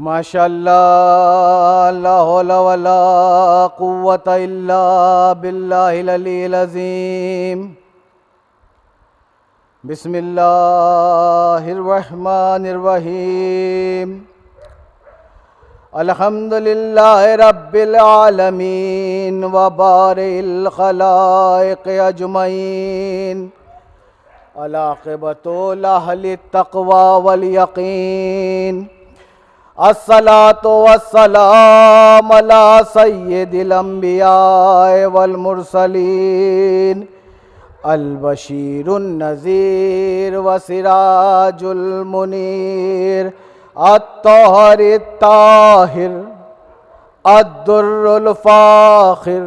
ماشاء اللہ لا حول ولا قوت الا باللہ العلی العظیم. بسم اللہ الرحمن الرحیم. الحمد للہ رب العالمین وبارئ الخلائق اجمعین. العاقبۃ لأہل التقوی والیقین. الصلاۃ والسلام علی سید الانبیاء والمرسلین. البشیر النذیر وسراج المنیر. الطاہر الطاہر الدر الفاخر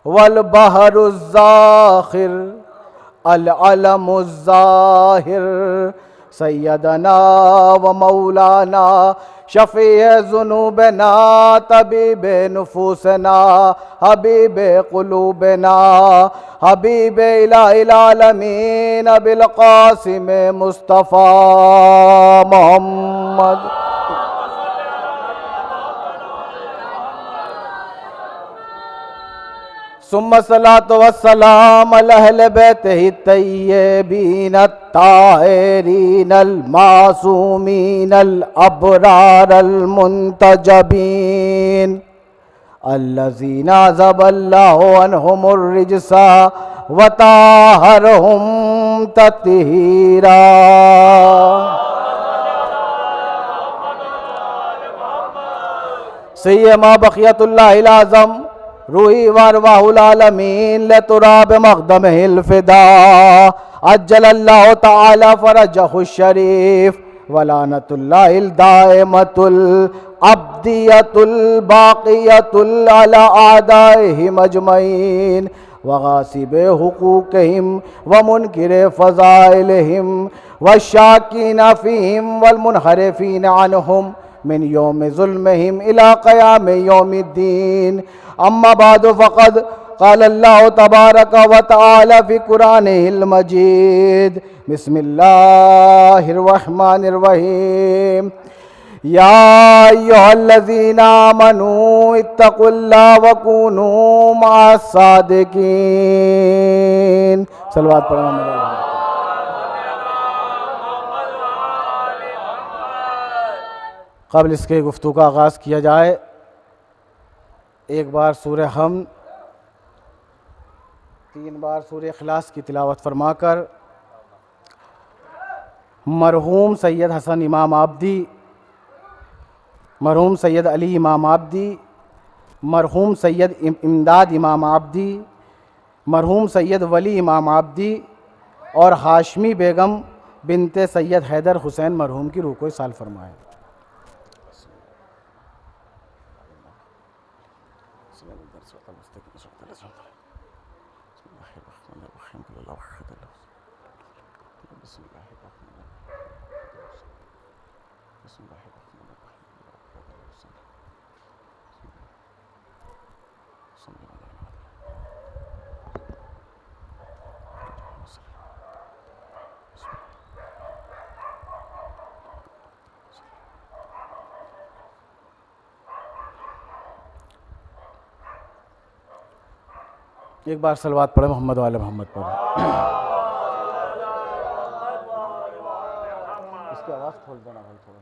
والبحر الزاخر العلم الظاہر. سیدنا و مولانا شفیع ذنوبنا طبیب نفوسنا حبیب قلوبنا حبیب الہ العالمین ابی القاسم مصطفیٰ محمد. ثم الصلاۃ والسلام علی اہل بیتہ الطیبین الطاہرین المعصومین الابرار المنتجبین الذین عذب اللہ عنہم الرجس وطہرہم تطہیرا. سیما بقیت اللہ العظم روحی وارواح العالمین لتراب مقدمہ الفدا. عجل اللہ تعالی فرجہ الشریف ولعنت اللہ الدائمۃ الابدیۃ الباقیۃ علی اعدائہم اجمعین وغاصب حقوقہم ومنکر فضائلہم والشاکین فیہم والمنحرفین عنہم من یوم ظلمہم الی قیام یوم الدین. اما بعد فقد قال اللہ تبارک و تعالی فی قرآنہ المجید. بسم اللہ الرحمن الرحیم. یا ایہا الذین آمنوا اتقوا اللہ وکونوا مع الصادقین. صلوات پڑھنا. قبل اس کے گفتگو کا آغاز کیا جائے ایک بار سورہ حمد 3 بار سورہ اخلاص کی تلاوت فرما کر مرحوم سید حسن امام آبدی، مرحوم سید علی امام آبدی، مرحوم سید امداد امام آبدی، مرحوم سید ولی امام آبدی اور ہاشمی بیگم بنت سید حیدر حسین مرحوم کی روح کو اصال فرمائیں. ایک بار صلوات پڑھیں محمد و آل محمد پڑھیں. اس کی آواز کھول دینا بھائی تھوڑا.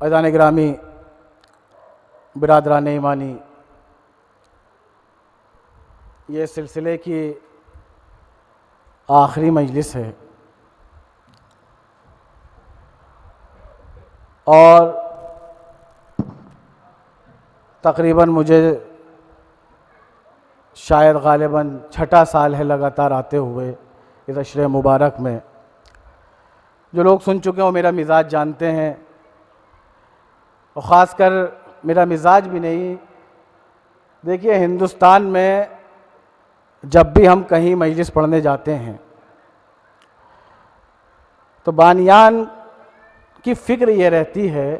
عزیزان گرامی، برادران ایمانی، یہ سلسلے کی آخری مجلس ہے اور تقریباً مجھے شاید غالباً 6واں سال ہے لگاتار آتے ہوئے اس عشرے مبارک میں. جو لوگ سن چکے ہیں وہ میرا مزاج جانتے ہیں، اور خاص کر میرا مزاج بھی نہیں. دیکھیے، ہندوستان میں جب بھی ہم کہیں مجلس پڑھنے جاتے ہیں تو بانیان کی فکر یہ رہتی ہے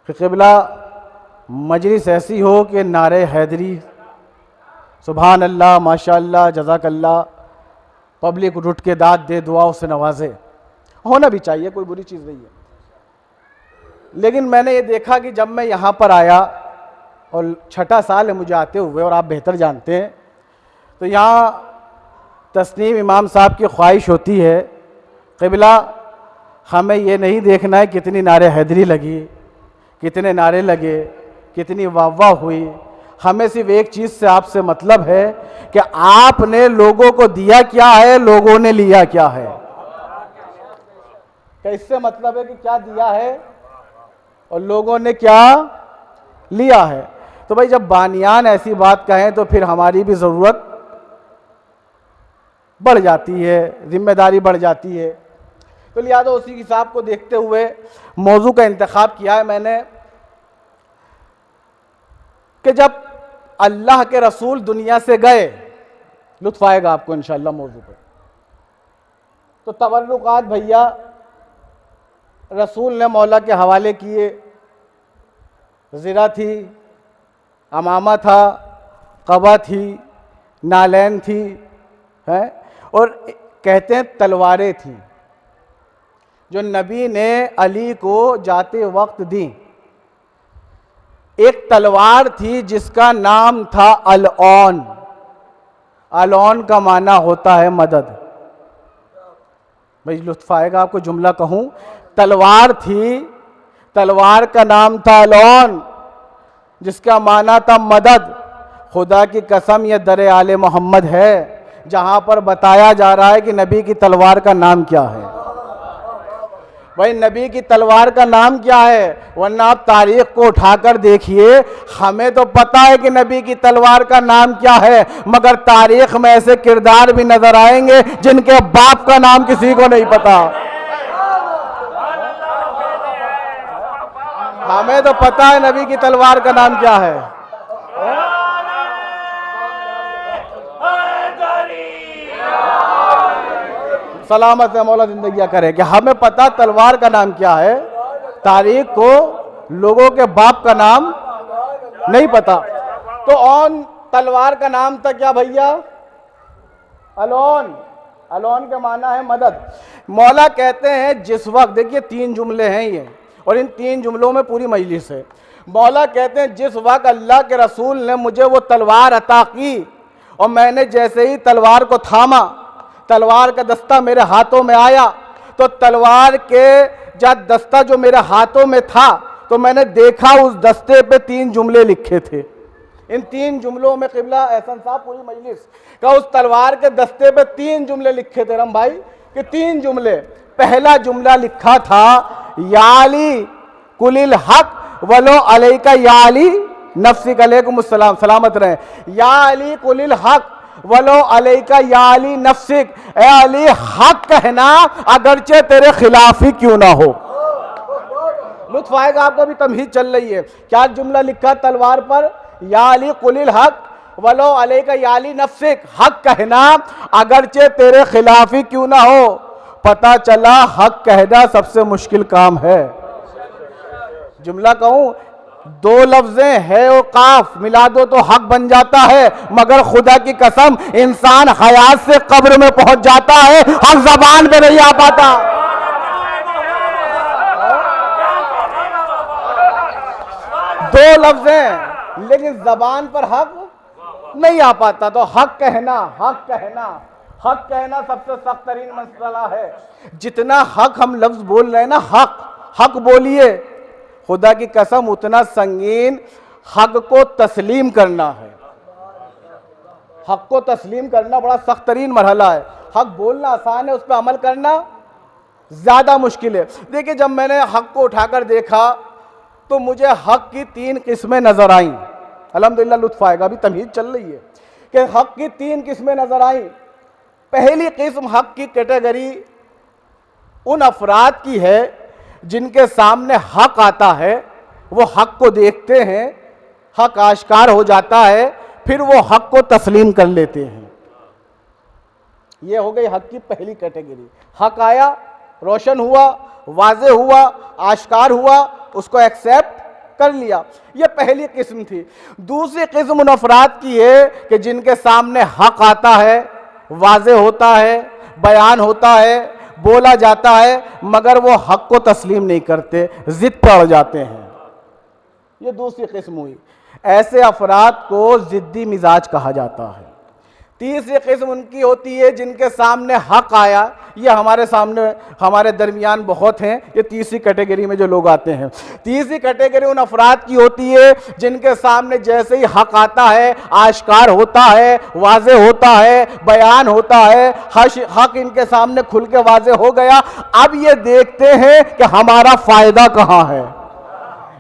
کہ قبلہ مجلس ایسی ہو کہ نعرہ حیدری، سبحان اللہ، ماشاء اللہ، جزاک اللہ، پبلک اٹھ کے داد دے، دعاؤں سے نوازے. ہونا بھی چاہیے، کوئی بری چیز نہیں ہے. لیکن میں نے یہ دیکھا کہ جب میں یہاں پر آیا اور 6 سال ہے مجھے آتے ہوئے اور آپ بہتر جانتے ہیں، تو یہاں تسنیم امام صاحب کی خواہش ہوتی ہے قبلہ ہمیں یہ نہیں دیکھنا ہے کتنی نعرے حیدری لگی، کتنے نعرے لگے، کتنی واہ واہ ہوئی، ہمیں صرف ایک چیز سے آپ سے مطلب ہے کہ آپ نے لوگوں کو دیا کیا ہے، لوگوں نے لیا کیا ہے۔ کہ اس سے مطلب ہے کہ کیا دیا ہے اور لوگوں نے کیا لیا ہے۔ تو بھائی جب بانیان ایسی بات کہیں تو پھر ہماری بھی ضرورت بڑھ جاتی ہے، ذمہ داری بڑھ جاتی ہے۔ تو لہٰذا اسی حساب کو دیکھتے ہوئے موضوع کا انتخاب کیا ہے میں نے کہ جب اللہ کے رسول دنیا سے گئے، لطف آئے گا آپ کو انشاءاللہ موضوع پہ، تو تبرکات بھیا رسول نے مولا کے حوالے کیے، زرہ تھی، امامہ تھا، قبا تھی، نالین تھی، اور کہتے ہیں تلواریں تھیں جو نبی نے علی کو جاتے وقت دیں۔ ایک تلوار تھی جس کا نام تھا العون، العون کا معنی ہوتا ہے مدد۔ بھائی لطف آئے گا آپ کو جملہ کہوں، تلوار تھی، تلوار کا نام تھا العون جس کا معنی تھا مدد۔ خدا کی قسم یہ در آل محمد ہے جہاں پر بتایا جا رہا ہے کہ نبی کی تلوار کا نام کیا ہے۔ بھائی نبی کی تلوار کا نام کیا ہے؟ ورنہ آپ تاریخ کو اٹھا کر دیکھیے، ہمیں تو پتا ہے کہ نبی کی تلوار کا نام کیا ہے، مگر تاریخ میں ایسے کردار بھی نظر آئیں گے جن کے باپ کا نام کسی کو نہیں پتا۔ ہمیں تو پتا ہے نبی کی تلوار کا نام کیا ہے۔ سلامت ہے مولا زندگیاں کرے کہ ہمیں پتا تلوار کا نام کیا ہے، تاریخ کو لوگوں کے باپ کا نام نہیں پتا۔ تو اون تلوار کا نام تھا کیا بھیا؟ العون، العون کے معنی ہے مدد۔ مولا کہتے ہیں جس وقت، دیکھیے 3 جملے ہیں یہ اور ان 3 جملوں میں پوری مجلس ہے۔ مولا کہتے ہیں جس وقت اللہ کے رسول نے مجھے وہ تلوار عطا کی اور میں نے جیسے ہی تلوار کو تھاما، تلوار کا دستہ میرے ہاتھوں میں آیا، تو تلوار کے جب دستہ جو میرے ہاتھوں میں تھا تو میں نے دیکھا اس دستے پہ 3 جملے لکھے تھے۔ ان 3 جملوں میں قبلہ احسن صاحب پوری مجلس کہ اس تلوار کے دستے پہ 3 جملے لکھے تھے رم بھائی، کہ 3 جملے۔ پہلا جملہ لکھا تھا یا علی کل الحق ولو علیکہ یا علی نفسک، علیکم السلام، سلامت رہیں، یا علی کل الحق ولو علیکہ یا علی نفسک، اے علی حق کہنا اگرچہ تیرے خلاف ہی کیوں نہ ہو۔ لطف آئے گا آپ کو، بھی تمہید چل رہی ہے۔ کیا جملہ لکھا تلوار پر؟ یا علی قل الحق ولو علیکہ یا علی نفسک، حق کہنا اگرچہ تیرے خلاف ہی کیوں نہ ہو۔ پتہ چلا حق کہنا سب سے مشکل کام ہے۔ جملہ کہوں، 2 لفظیں ہے اور قاف ملا دو تو حق بن جاتا ہے، مگر خدا کی قسم انسان حیات سے قبر میں پہنچ جاتا ہے، حق زبان پہ نہیں آ پاتا۔ 2 لفظیں لیکن زبان پر حق نہیں آ پاتا۔ تو حق کہنا، حق کہنا، حق کہنا سب سے سخت ترین مسئلہ ہے۔ جتنا حق ہم لفظ بول رہے ہیں نا، حق حق بولیے، خدا کی قسم اتنا سنگین حق کو تسلیم کرنا ہے۔ حق کو تسلیم کرنا بڑا سخت ترین مرحلہ ہے۔ حق بولنا آسان ہے، اس پہ عمل کرنا زیادہ مشکل ہے۔ دیکھیں جب میں نے حق کو اٹھا کر دیکھا تو مجھے حق کی 3 قسمیں نظر آئیں۔ الحمدللہ لطف آئے گا، ابھی تمہید چل رہی ہے کہ حق کی 3 قسمیں نظر آئیں۔ پہلی قسم حق کی کیٹیگری ان افراد کی ہے جن کے سامنے حق آتا ہے، وہ حق کو دیکھتے ہیں، حق آشکار ہو جاتا ہے، پھر وہ حق کو تسلیم کر لیتے ہیں۔ یہ ہو گئی حق کی پہلی کیٹیگری۔ حق آیا، روشن ہوا، واضح ہوا، آشکار ہوا، اس کو ایکسیپٹ کر لیا، یہ پہلی قسم تھی۔ دوسری قسم ان افراد کی ہے کہ جن کے سامنے حق آتا ہے، واضح ہوتا ہے، بیان ہوتا ہے، بولا جاتا ہے مگر وہ حق کو تسلیم نہیں کرتے، ضد پڑ جاتے ہیں. یہ دوسری قسم ہوئی. ایسے افراد کو ضدی مزاج کہا جاتا ہے. تیسری قسم ان کی ہوتی ہے جن کے سامنے حق آیا، یہ ہمارے سامنے ہمارے درمیان بہت ہیں، یہ تیسری کیٹیگری میں جو لوگ آتے ہیں. تیسری کیٹیگری ان افراد کی ہوتی ہے جن کے سامنے جیسے ہی حق آتا ہے، آشکار ہوتا ہے، واضح ہوتا ہے، بیان ہوتا ہے، حق ان کے سامنے کھل کے واضح ہو گیا، اب یہ دیکھتے ہیں کہ ہمارا فائدہ کہاں ہے.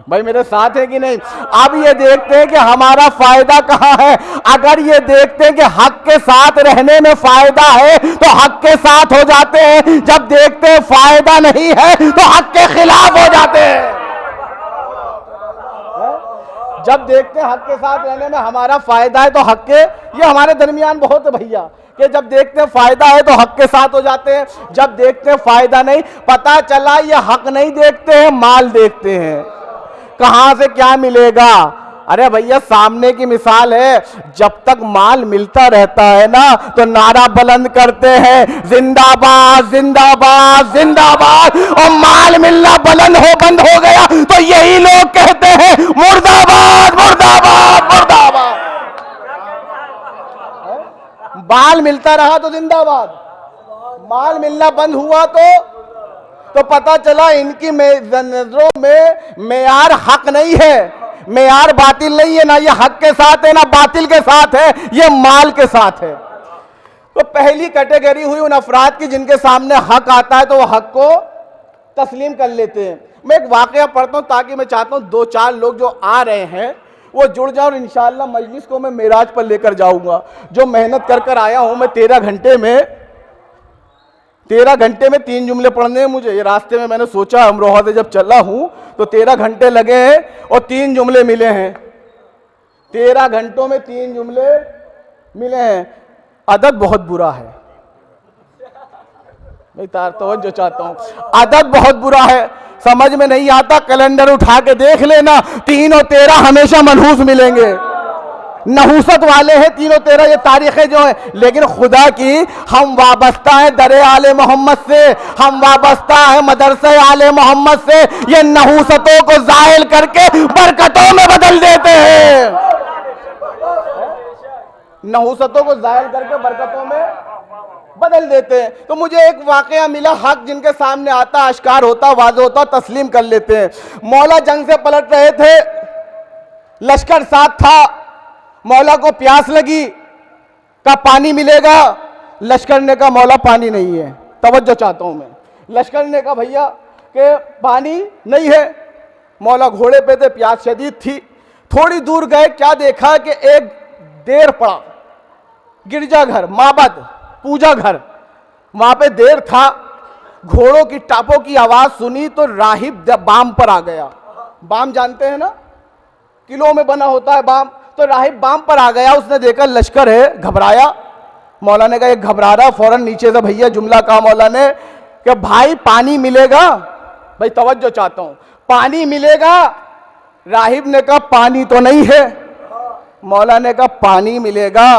بھائی میرے ساتھ ہے کہ نہیں؟ اب یہ دیکھتے ہیں کہ ہمارا فائدہ کہاں ہے. اگر یہ دیکھتے ہیں کہ حق کے ساتھ رہنے میں فائدہ ہے تو حق کے ساتھ ہو جاتے ہیں، جب دیکھتے ہیں فائدہ نہیں ہے تو حق کے خلاف ہو جاتے ہیں. جب دیکھتے ہیں حق کے ساتھ رہنے میں ہمارا فائدہ ہے تو حق کے، یہ ہمارے درمیان بہت ہے بھیا، کہ جب دیکھتے ہیں فائدہ ہے تو حق کے ساتھ ہو جاتے ہیں، جب دیکھتے ہیں فائدہ نہیں، پتہ چلا یہ حق نہیں دیکھتے ہیں، مال دیکھتے ہیں. کہاں سے کیا ملے گا؟ ارے بھیا سامنے کی مثال ہے، جب تک مال ملتا رہتا ہے نا تو نعرہ بلند کرتے ہیں زندہ باد زندہ باد زندہ باد، اور مال ملنا بند ہو گیا تو یہی لوگ کہتے ہیں مرد آباد مرد آباد مرد آباد. مال ملتا رہا تو زندہ باد، مال ملنا بند ہوا تو پتہ چلا ان کی نظروں میں معیار حق نہیں ہے، معیار باطل نہیں ہے، نہ یہ حق کے ساتھ ہے نہ باطل کے ساتھ ہے، یہ مال کے ساتھ ہے. تو پہلی کیٹیگری ہوئی ان افراد کی جن کے سامنے حق آتا ہے تو وہ حق کو تسلیم کر لیتے ہیں. میں ایک واقعہ پڑھتا ہوں تاکہ میں چاہتا ہوں 2-4 لوگ جو آ رہے ہیں وہ جڑ جاؤ، اور انشاءاللہ مجلس کو میں معراج پر لے کر جاؤں گا. جو محنت کر آیا ہوں میں 13 گھنٹے میں 3 جملے پڑھنے ہیں مجھے. یہ راستے میں نے سوچا امروہہ سے جب چلا ہوں تو 13 گھنٹے لگے ہیں اور 3 جملے ملے ہیں. 13 گھنٹوں میں 3 جملے ملے ہیں. عدد بہت برا ہے، میں توجہ چاہتا ہوں، عدد بہت برا ہے، سمجھ میں نہیں آتا. کیلنڈر اٹھا کے دیکھ لینا، 3 اور 13 ہمیشہ منحوس ملیں گے، نحوست والے ہیں 3 اور 13 یہ تاریخیں جو ہیں. لیکن خدا کی ہم وابستہ ہیں در آل محمد سے، ہم وابستہ ہیں مدرسہ آل محمد سے، یہ نحوستوں کو زائل کر کے برکتوں میں بدل دیتے ہیں، نحوستوں کو زائل کر کے برکتوں میں بدل دیتے ہیں. تو مجھے ایک واقعہ ملا، حق جن کے سامنے آتا، آشکار ہوتا، واضح ہوتا، تسلیم کر لیتے ہیں. مولا جنگ سے پلٹ رہے تھے، لشکر ساتھ تھا، مولا کو پیاس لگی، کہا پانی ملے گا. لشکر نے کہا مولا پانی نہیں ہے. توجہ چاہتا ہوں میں. لشکر نے کہا بھیا کہ پانی نہیں ہے. مولا گھوڑے پہ تھے، پیاس شدید تھی. تھوڑی دور گئے، کیا دیکھا کہ ایک دیر پڑا، گرجا گھر، معبد، پوجا گھر، وہاں پہ دیر تھا. گھوڑوں کی ٹاپوں کی آواز سنی تو راہب بام پر آ گیا. بام جانتے ہیں نا، قلعوں میں بنا ہوتا ہے بام. تو راہب بام پر آ گیا، اس نے دیکھا لشکر ہے، گھبرایا. مولا نے کہا یہ گھبرا رہا، فوراً نیچے سے بھیا جملہ کہا مولا نے کہ بھائی پانی ملے گا. بھائی توجہ چاہتا ہوں، پانی ملے گا. راہب نے کہا پانی تو نہیں ہے. مولا نے کہا پانی ملے گا.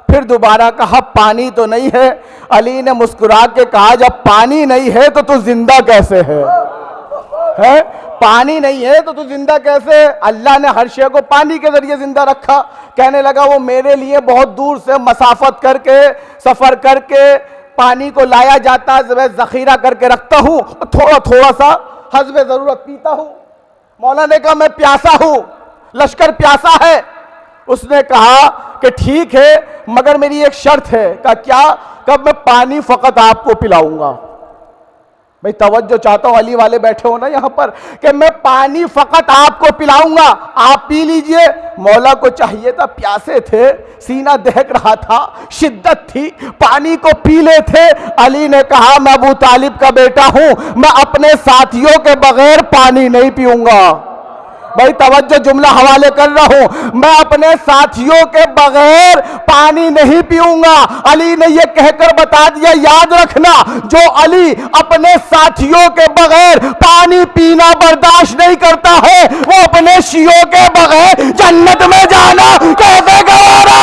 پھر دوبارہ کہا پانی تو نہیں ہے. علی نے مسکرا کے کہا جب پانی نہیں ہے تو زندہ کیسے ہے؟ پانی نہیں ہے تو زندہ کیسے؟ اللہ نے ہر شے کو پانی کے ذریعے زندہ رکھا. کہنے لگا وہ میرے لیے بہت دور سے مسافت کر کے سفر کر کے پانی کو لایا جاتا ہے، میں ذخیرہ کر کے رکھتا ہوں، تھوڑا تھوڑا سا حسب ضرورت پیتا ہوں. مولا نے کہا میں پیاسا ہوں، لشکر پیاسا ہے. اس نے کہا کہ ٹھیک ہے مگر میری ایک شرط ہے. کہا کیا؟ کہ میں پانی فقط آپ کو پلاؤں گا. بھئی توجہ چاہتا ہوں، علی والے بیٹھے ہو نا یہاں پر، کہ میں پانی فقط آپ کو پلاؤں گا، آپ پی لیجئے. مولا کو چاہیے تھا، پیاسے تھے، سینہ دہک رہا تھا، شدت تھی، پانی کو پی لے تھے. علی نے کہا میں ابو طالب کا بیٹا ہوں، میں اپنے ساتھیوں کے بغیر پانی نہیں پیوں گا. بھائی توجہ، جملہ حوالے کر رہا ہوں، میں اپنے ساتھیوں کے بغیر پانی نہیں پیوں گا. علی نے یہ کہہ کر بتا دیا، یاد رکھنا جو علی اپنے ساتھیوں کے بغیر پانی پینا برداشت نہیں کرتا ہے وہ اپنے شیعوں کے بغیر جنت میں جانا کیسے گوارا؟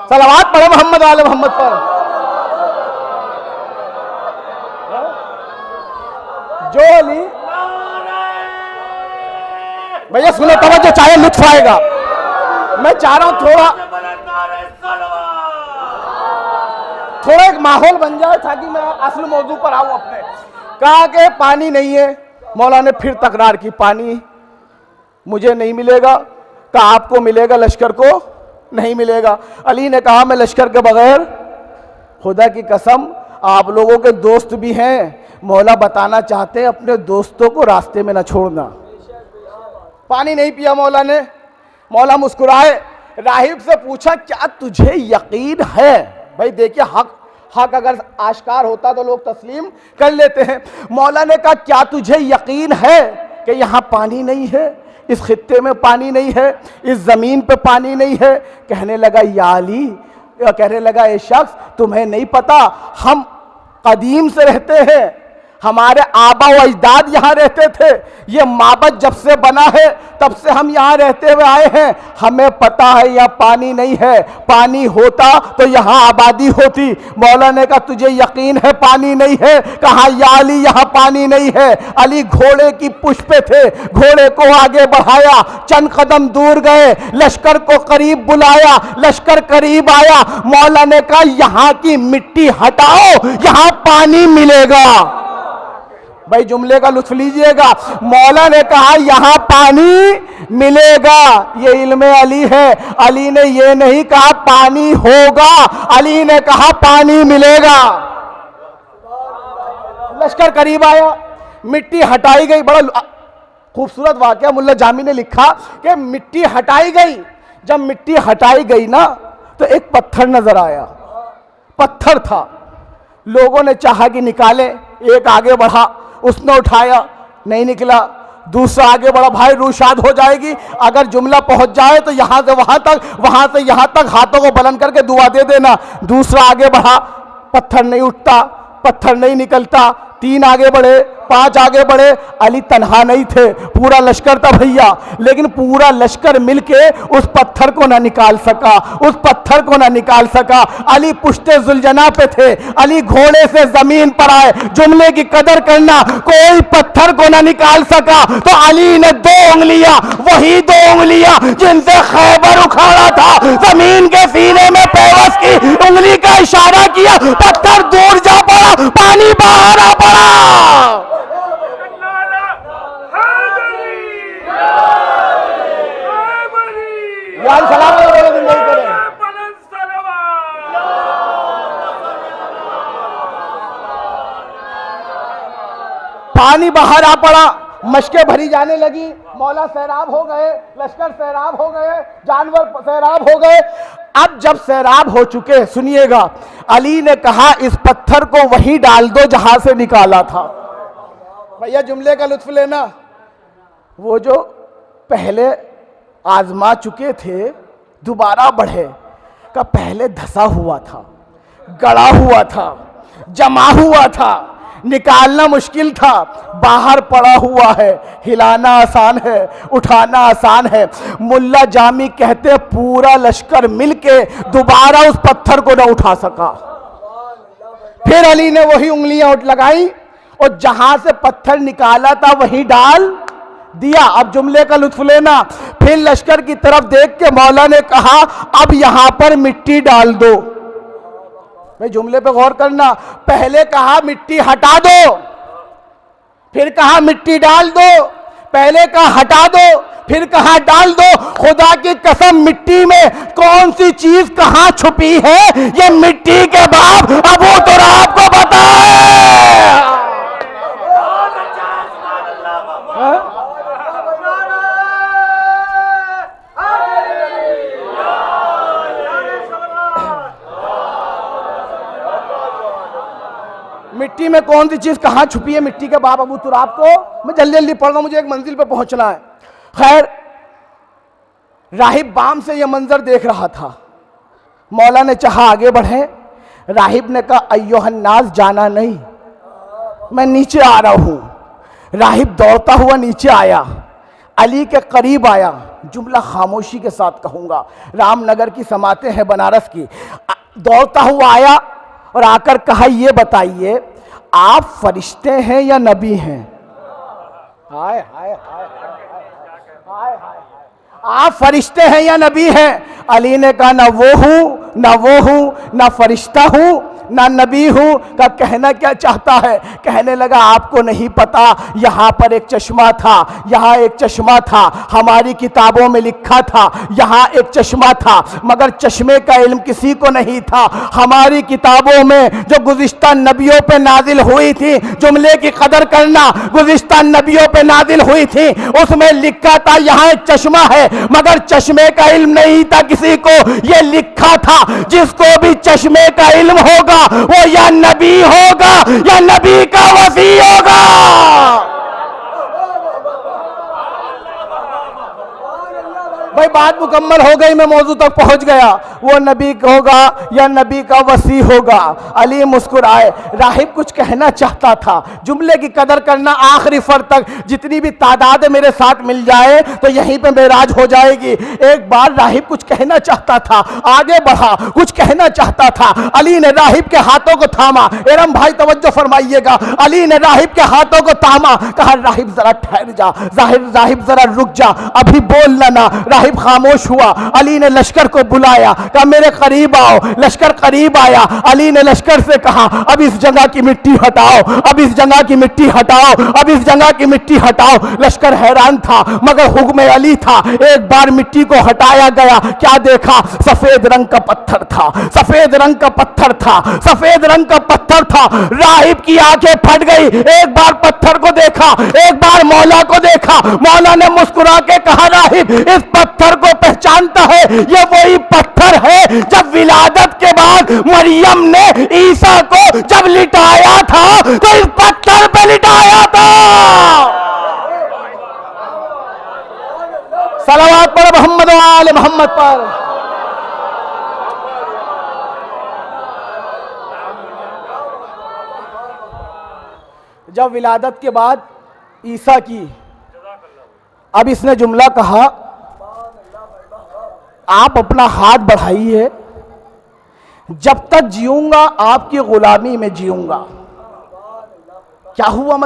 صلوات پڑھو جو علی بھیا سنو توجہ چاہے لطف آئے گا. میں چاہ رہا ہوں تھوڑا ایک ماحول بن جائے تاکہ میں اصل موضوع پر آؤں اپنے. کہا کہ پانی نہیں ہے. مولا نے پھر تکرار کی پانی مجھے نہیں ملے گا. کہا آپ کو ملے گا, لشکر کو نہیں ملے گا. علی نے کہا میں لشکر کے بغیر, خدا کی قسم آپ لوگوں کے دوست بھی ہیں, مولا بتانا چاہتے ہیں اپنے دوستوں کو راستے میں نہ چھوڑنا. پانی نہیں پیا مولا نے. مولا مسکرائے, راہب سے پوچھا کیا تجھے یقین ہے؟ بھائی دیکھیے حق اگر آشکار ہوتا تو لوگ تسلیم کر لیتے ہیں. مولا نے کہا کیا تجھے یقین ہے کہ یہاں پانی نہیں ہے, اس خطے میں پانی نہیں ہے, اس زمین پہ پانی نہیں ہے؟ کہنے لگا یا علی, کہنے لگا اے شخص تمہیں نہیں پتا, ہم قدیم سے رہتے ہیں, ہمارے آبا و اجداد یہاں رہتے تھے, یہ معبد جب سے بنا ہے تب سے ہم یہاں رہتے ہوئے آئے ہیں, ہمیں پتا ہے یہاں پانی نہیں ہے, پانی ہوتا تو یہاں آبادی ہوتی. مولا نے کہا تجھے یقین ہے پانی نہیں ہے؟ کہا یا علی یہاں پانی نہیں ہے. علی گھوڑے کی پشت پہ تھے, گھوڑے کو آگے بڑھایا, چند قدم دور گئے, لشکر کو قریب بلایا, لشکر قریب آیا. مولا نے کہا یہاں کی مٹی ہٹاؤ, یہاں پانی ملے گا. بھائی جملے کا لطف لیجئے گا. مولا نے کہا یہاں پانی ملے گا. یہ علم علی ہے. علی نے یہ نہیں کہا پانی ہوگا, علی نے کہا پانی ملے گا. لشکر قریب آیا, مٹی ہٹائی گئی. بڑا خوبصورت واقعہ ملا جامی نے لکھا کہ مٹی ہٹائی گئی. جب مٹی ہٹائی گئی نا تو ایک پتھر نظر آیا. پتھر تھا, لوگوں نے چاہا کہ نکالے, ایک آگے بڑھا, اس نے اٹھایا, نہیں نکلا. دوسرا آگے بڑھا, بھائی روح شاد ہو جائے گی, اگر جملہ پہنچ جائے تو یہاں سے وہاں تک, وہاں سے یہاں تک ہاتھوں کو بلند کر کے دعا دے دینا. دوسرا آگے بڑھا, پتھر نہیں اٹھتا, پتھر نہیں نکلتا. 3 آگے بڑھے, 5 آگے بڑھے. علی تنہا نہیں تھے, پورا لشکر تھا بھیا, لیکن پورا لشکر مل کے اس پتھر کو نہ نکال سکا, اس پتھر کو نہ نکال سکا. علی پشت ذوالجناح پہ تھے, علی گھوڑے سے زمین پر آئے. جملے کی قدر کرنا, کوئی پتھر کو نہ نکال سکا تو علی نے 2 انگلیاں, وہی 2 انگلیاں جن سے خیبر اکھاڑا تھا, زمین کے سینے میں پیوست کی, انگلی کا اشارہ کیا, پتھر دور جا پڑا, پانی باہر آ پڑا. پانی باہر آ پڑا, مشکیں بھری جانے لگی. مولا سیراب ہو گئے, لشکر سیراب ہو گئے, جانور سیراب ہو گئے. اب جب سیراب ہو چکے, سنیے گا, علی نے کہا اس پتھر کو وہیں ڈال دو جہاں سے نکالا تھا. بھیا جملے کا لطف لینا, وہ جو پہلے آزما چکے تھے دوبارہ بڑھے, کا پہلے دھسا ہوا تھا, گڑا ہوا تھا, جمع ہوا تھا, نکالنا مشکل تھا, باہر پڑا ہوا ہے, ہلانا آسان ہے, اٹھانا آسان ہے. ملا جامی کہتے پورا لشکر مل کے دوبارہ اس پتھر کو نہ اٹھا سکا. پھر علی نے وہی انگلیاں لگائی اور جہاں سے پتھر نکالا تھا وہی ڈال دیا. اب جملے کا لطف لینا, پھر لشکر کی طرف دیکھ کے مولا نے کہا اب یہاں پر مٹی ڈال دو. میں جملے پہ غور کرنا, پہلے کہا مٹی ہٹا دو, پھر کہا مٹی ڈال دو, پہلے کہا ہٹا دو, پھر کہا ڈال دو. خدا کی قسم مٹی میں کون سی چیز کہاں چھپی ہے یہ مٹی کے باپ ابو تراب کو پتا ہے. مٹی میں کون سی چیز کہاں چھپی ہے مٹی کے باپ ابو تراب کو. میں جلدی جلدی پڑھ رہا ہوں, مجھے ایک منزل پہ پہنچنا ہے. خیر, راہب بام سے یہ منظر دیکھ رہا تھا. مولا نے چاہا آگے بڑھے, راہب نے کہا ایوہ الناس جانا نہیں, میں نیچے آ رہا ہوں. راہب دوڑتا ہوا نیچے آیا, علی کے قریب آیا. جملہ خاموشی کے ساتھ کہوں گا, رام نگر کی سماعتیں ہیں بنارس کی. دوڑتا ہوا آیا اور آ کر کہا یہ بتائیے آپ فرشتے ہیں یا نبی ہیں؟ ہائے ہائے ہائے ہائے ہائے، آپ فرشتے ہیں یا نبی ہیں؟ علی نے کہا نہ وہ ہوں نہ وہ ہوں، نہ فرشتہ ہوں نہ نبی ہوں۔ کا کہنا کیا چاہتا ہے؟ کہنے لگا آپ کو نہیں پتا، یہاں پر ایک چشمہ تھا، یہاں ایک چشمہ تھا، ہماری کتابوں میں لکھا تھا یہاں ایک چشمہ تھا، مگر چشمے کا علم کسی کو نہیں تھا۔ ہماری کتابوں میں جو گزشتہ نبیوں پہ نازل ہوئی تھی، جملے کی قدر کرنا، گزشتہ نبیوں پہ نازل ہوئی تھی، اس میں لکھا تھا یہاں ایک چشمہ ہے، مگر چشمے کا علم نہیں تھا کسی کو۔ یہ لکھا تھا جس کو بھی چشمے کا علم ہوگا وہ یا نبی ہوگا یا نبی کا وصی ہوگا۔ بھائی بات مکمل ہو گئی، میں موضوع تک پہنچ گیا۔ وہ نبی ہوگا یا نبی کا وصی ہوگا۔ علی مسکرائے۔ راہب کچھ کہنا چاہتا تھا، جملے کی قدر کرنا، آخری فرد تک جتنی بھی تعداد میرے ساتھ مل جائے تو یہیں پہ معراج ہو جائے گی۔ ایک بار راہب کچھ کہنا چاہتا تھا، آگے بڑھا، کچھ کہنا چاہتا تھا۔ علی نے راہب کے ہاتھوں کو تھاما۔ ارم بھائی توجہ فرمائیے گا، علی نے راہب کے ہاتھوں کو تھاما، کہا راہب ذرا ٹھہر جا، راہب ذرا رک جا، ابھی بولنا نہ۔ راہب خاموش ہوا۔ علی نے لشکر کو بلایا، کہا میرے قریب آؤ۔ لشکر قریب آیا۔ علی نے لشکر سے کہا اب اس جگہ کی مٹی ہٹاؤ، اب اس جگہ کی مٹی ہٹاؤ، اب اس جگہ کی مٹی ہٹاؤ۔ لشکر حیران تھا مگر حکم علی تھا۔ ایک بار مٹی کو ہٹایا گیا، کیا دیکھا؟ سفید رنگ کا پتھر تھا، سفید رنگ کا پتھر تھا، سفید رنگ کا پتھر تھا۔ راہب کی آنکھیں پھٹ گئی۔ ایک بار پتھر کو دیکھا، ایک بار مولا کو دیکھا۔ مولا نے مسکرا کے کہا راہب اس پتھر کو پہچانتا ہے؟ یہ وہی پتھر ہے جب ولادت کے بعد مریم نے عیسیٰ کو جب لٹایا تھا تو اس پتھر پہ لٹایا تھا۔ صلوات پر محمد و آل محمد پر۔ جب ولادت کے بعد عیسیٰ کی، اب اس نے جملہ کہا آپ اپنا ہاتھ بڑھائیے، جب تک جیوں گا آپ کی غلامی میں جیوں گا۔ کیا ہوا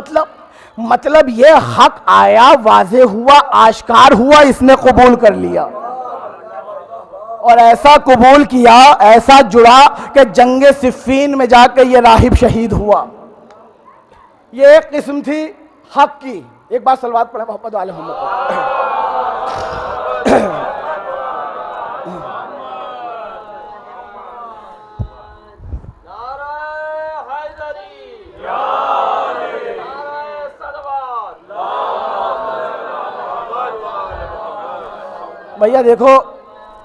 مطلب یہ حق آیا، واضح ہوا، آشکار ہوا، اس نے قبول کر لیا اور ایسا قبول کیا، ایسا جڑا کہ جنگ صفین میں جا کے یہ راہب شہید ہوا۔ یہ ایک قسم تھی حق کی۔ ایک بار صلوات پڑھیں محمد علیہ محمد۔ بھیا دیکھو،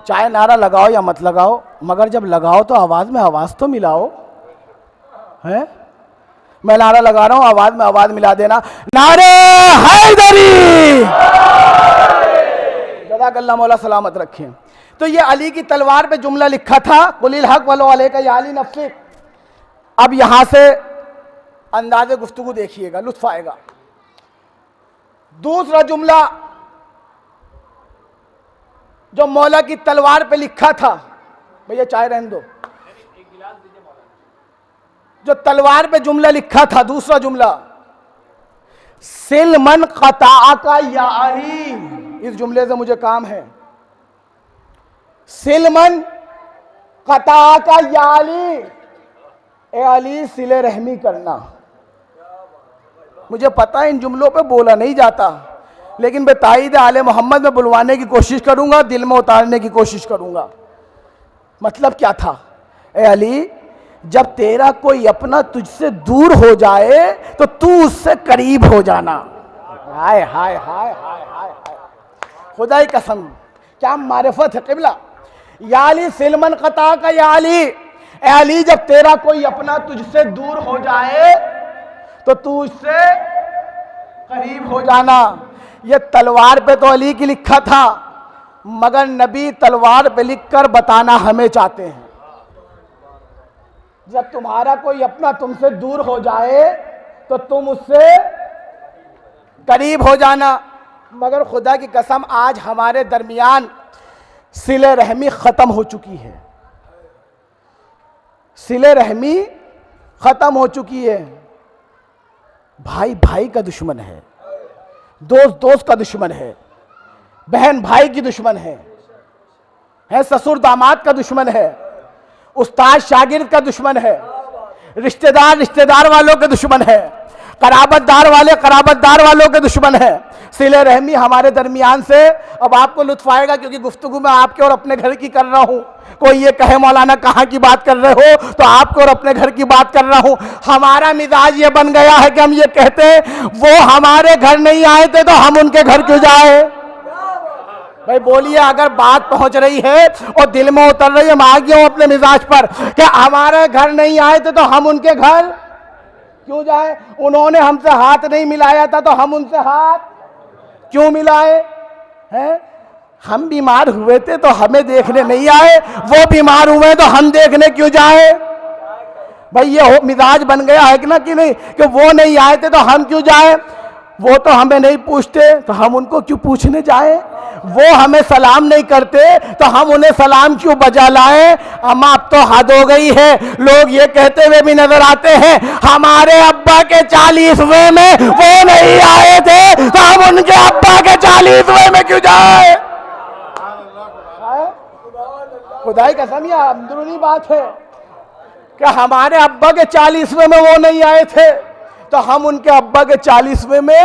چاہے نعرہ لگاؤ یا مت لگاؤ، مگر جب لگاؤ تو آواز میں آواز تو ملاؤ۔ میں نعرہ لگا رہا ہوں، آواز میں آواز ملا دینا، نعرہ حیدری۔ جزاک اللہ، مولا سلامت رکھیں۔ تو یہ علی کی تلوار پہ جملہ لکھا تھا قل الحق ولو علیک یا علی نفسک۔ اب یہاں سے انداز گفتگو دیکھیے گا، لطف آئے گا۔ دوسرا جملہ جو مولا کی تلوار پہ لکھا تھا، بھیا چائے رہن دو، جو تلوار پہ جملہ لکھا تھا، دوسرا جملہ سلمن قطعک یا علی، اس جملے سے مجھے کام ہے۔ سلمن قطعک یا علی، اے علی صلہ رحمی کرنا۔ مجھے پتا ہے ان جملوں پہ بولا نہیں جاتا، لیکن بے تائید آل محمد میں بلوانے کی کوشش کروں گا، دل میں اتارنے کی کوشش کروں گا۔ مطلب کیا تھا؟ اے علی جب تیرا کوئی اپنا تجھ سے دور ہو جائے تو تو اس سے قریب ہو جانا۔ ہائے ہائے ہائے ہائے ہائے، خدا کی قسم کیا معرفت ہے قبلہ۔ یا علی سلمن قطع کا، یا علی اے علی جب تیرا کوئی اپنا تجھ سے دور ہو جائے تو تو اس سے قریب ہو جانا۔ یہ تلوار پہ تو علی کی لکھا تھا، مگر نبی تلوار پہ لکھ کر بتانا ہمیں چاہتے ہیں۔ جب تمہارا کوئی اپنا تم سے دور ہو جائے تو تم اس سے قریب ہو جانا۔ مگر خدا کی قسم آج ہمارے درمیان صلہ رحمی ختم ہو چکی ہے، صلہ رحمی ختم ہو چکی ہے۔ بھائی بھائی کا دشمن ہے، دوست دوست کا دشمن ہے، بہن بھائی کی دشمن ہے، سسر داماد کا دشمن ہے، استاد شاگرد کا دشمن ہے، رشتہ دار والوں کے دشمن ہے، قرابت دار والوں کے دشمن ہے۔ صلہ رحمی ہمارے درمیان سے، اب آپ کو لطف آئے گا کیونکہ گفتگو میں آپ کے اور اپنے گھر کی کر رہا ہوں۔ کوئی یہ کہے مولانا کہاں کی بات کر رہے ہو، تو آپ کو اور اپنے گھر کی بات کر رہا ہوں۔ ہمارا مزاج یہ بن گیا ہے کہ ہم یہ کہتے ہیں وہ ہمارے گھر نہیں آئے تھے تو ہم ان کے گھر کیوں جائیں؟ بھائی بولیے، اگر بات پہنچ رہی ہے اور دل میں اتر رہی ہے، میں آ گیا ہوں اپنے مزاج پر کہ ہمارے گھر نہیں آئے تھے تو ہم ان کے گھر کیوں جائیں؟ انہوں نے ہم سے ہاتھ نہیں ملایا تھا تو ہم ان سے ہاتھ کیوں ملائے ہیں؟ ہم بیمار ہوئے تھے تو ہمیں دیکھنے نہیں آئے، وہ بیمار ہوئے تو ہم دیکھنے کیوں جائیں؟ بھائی یہ مزاج بن گیا ہے کہ نا کہ نہیں، کہ وہ نہیں آئے تھے تو ہم کیوں جائیں؟ وہ تو ہمیں نہیں پوچھتے تو ہم ان کو کیوں پوچھنے جائیں؟ وہ ہمیں سلام نہیں کرتے تو ہم انہیں سلام کیوں بجا لائیں؟ اما اب تو حد ہو گئی ہے، لوگ یہ کہتے ہوئے بھی نظر آتے ہیں ہمارے ابا کے 40ویں میں وہ نہیں آئے تھے تو ہم ان کے ابا کے 40ویں میں کیوں جائیں؟ خدا کی قسم یہ اندرونی بات ہے کہ ہمارے ابا کے 40ویں میں وہ نہیں آئے تھے تو ہم ان کے ابا کے 40ویں میں،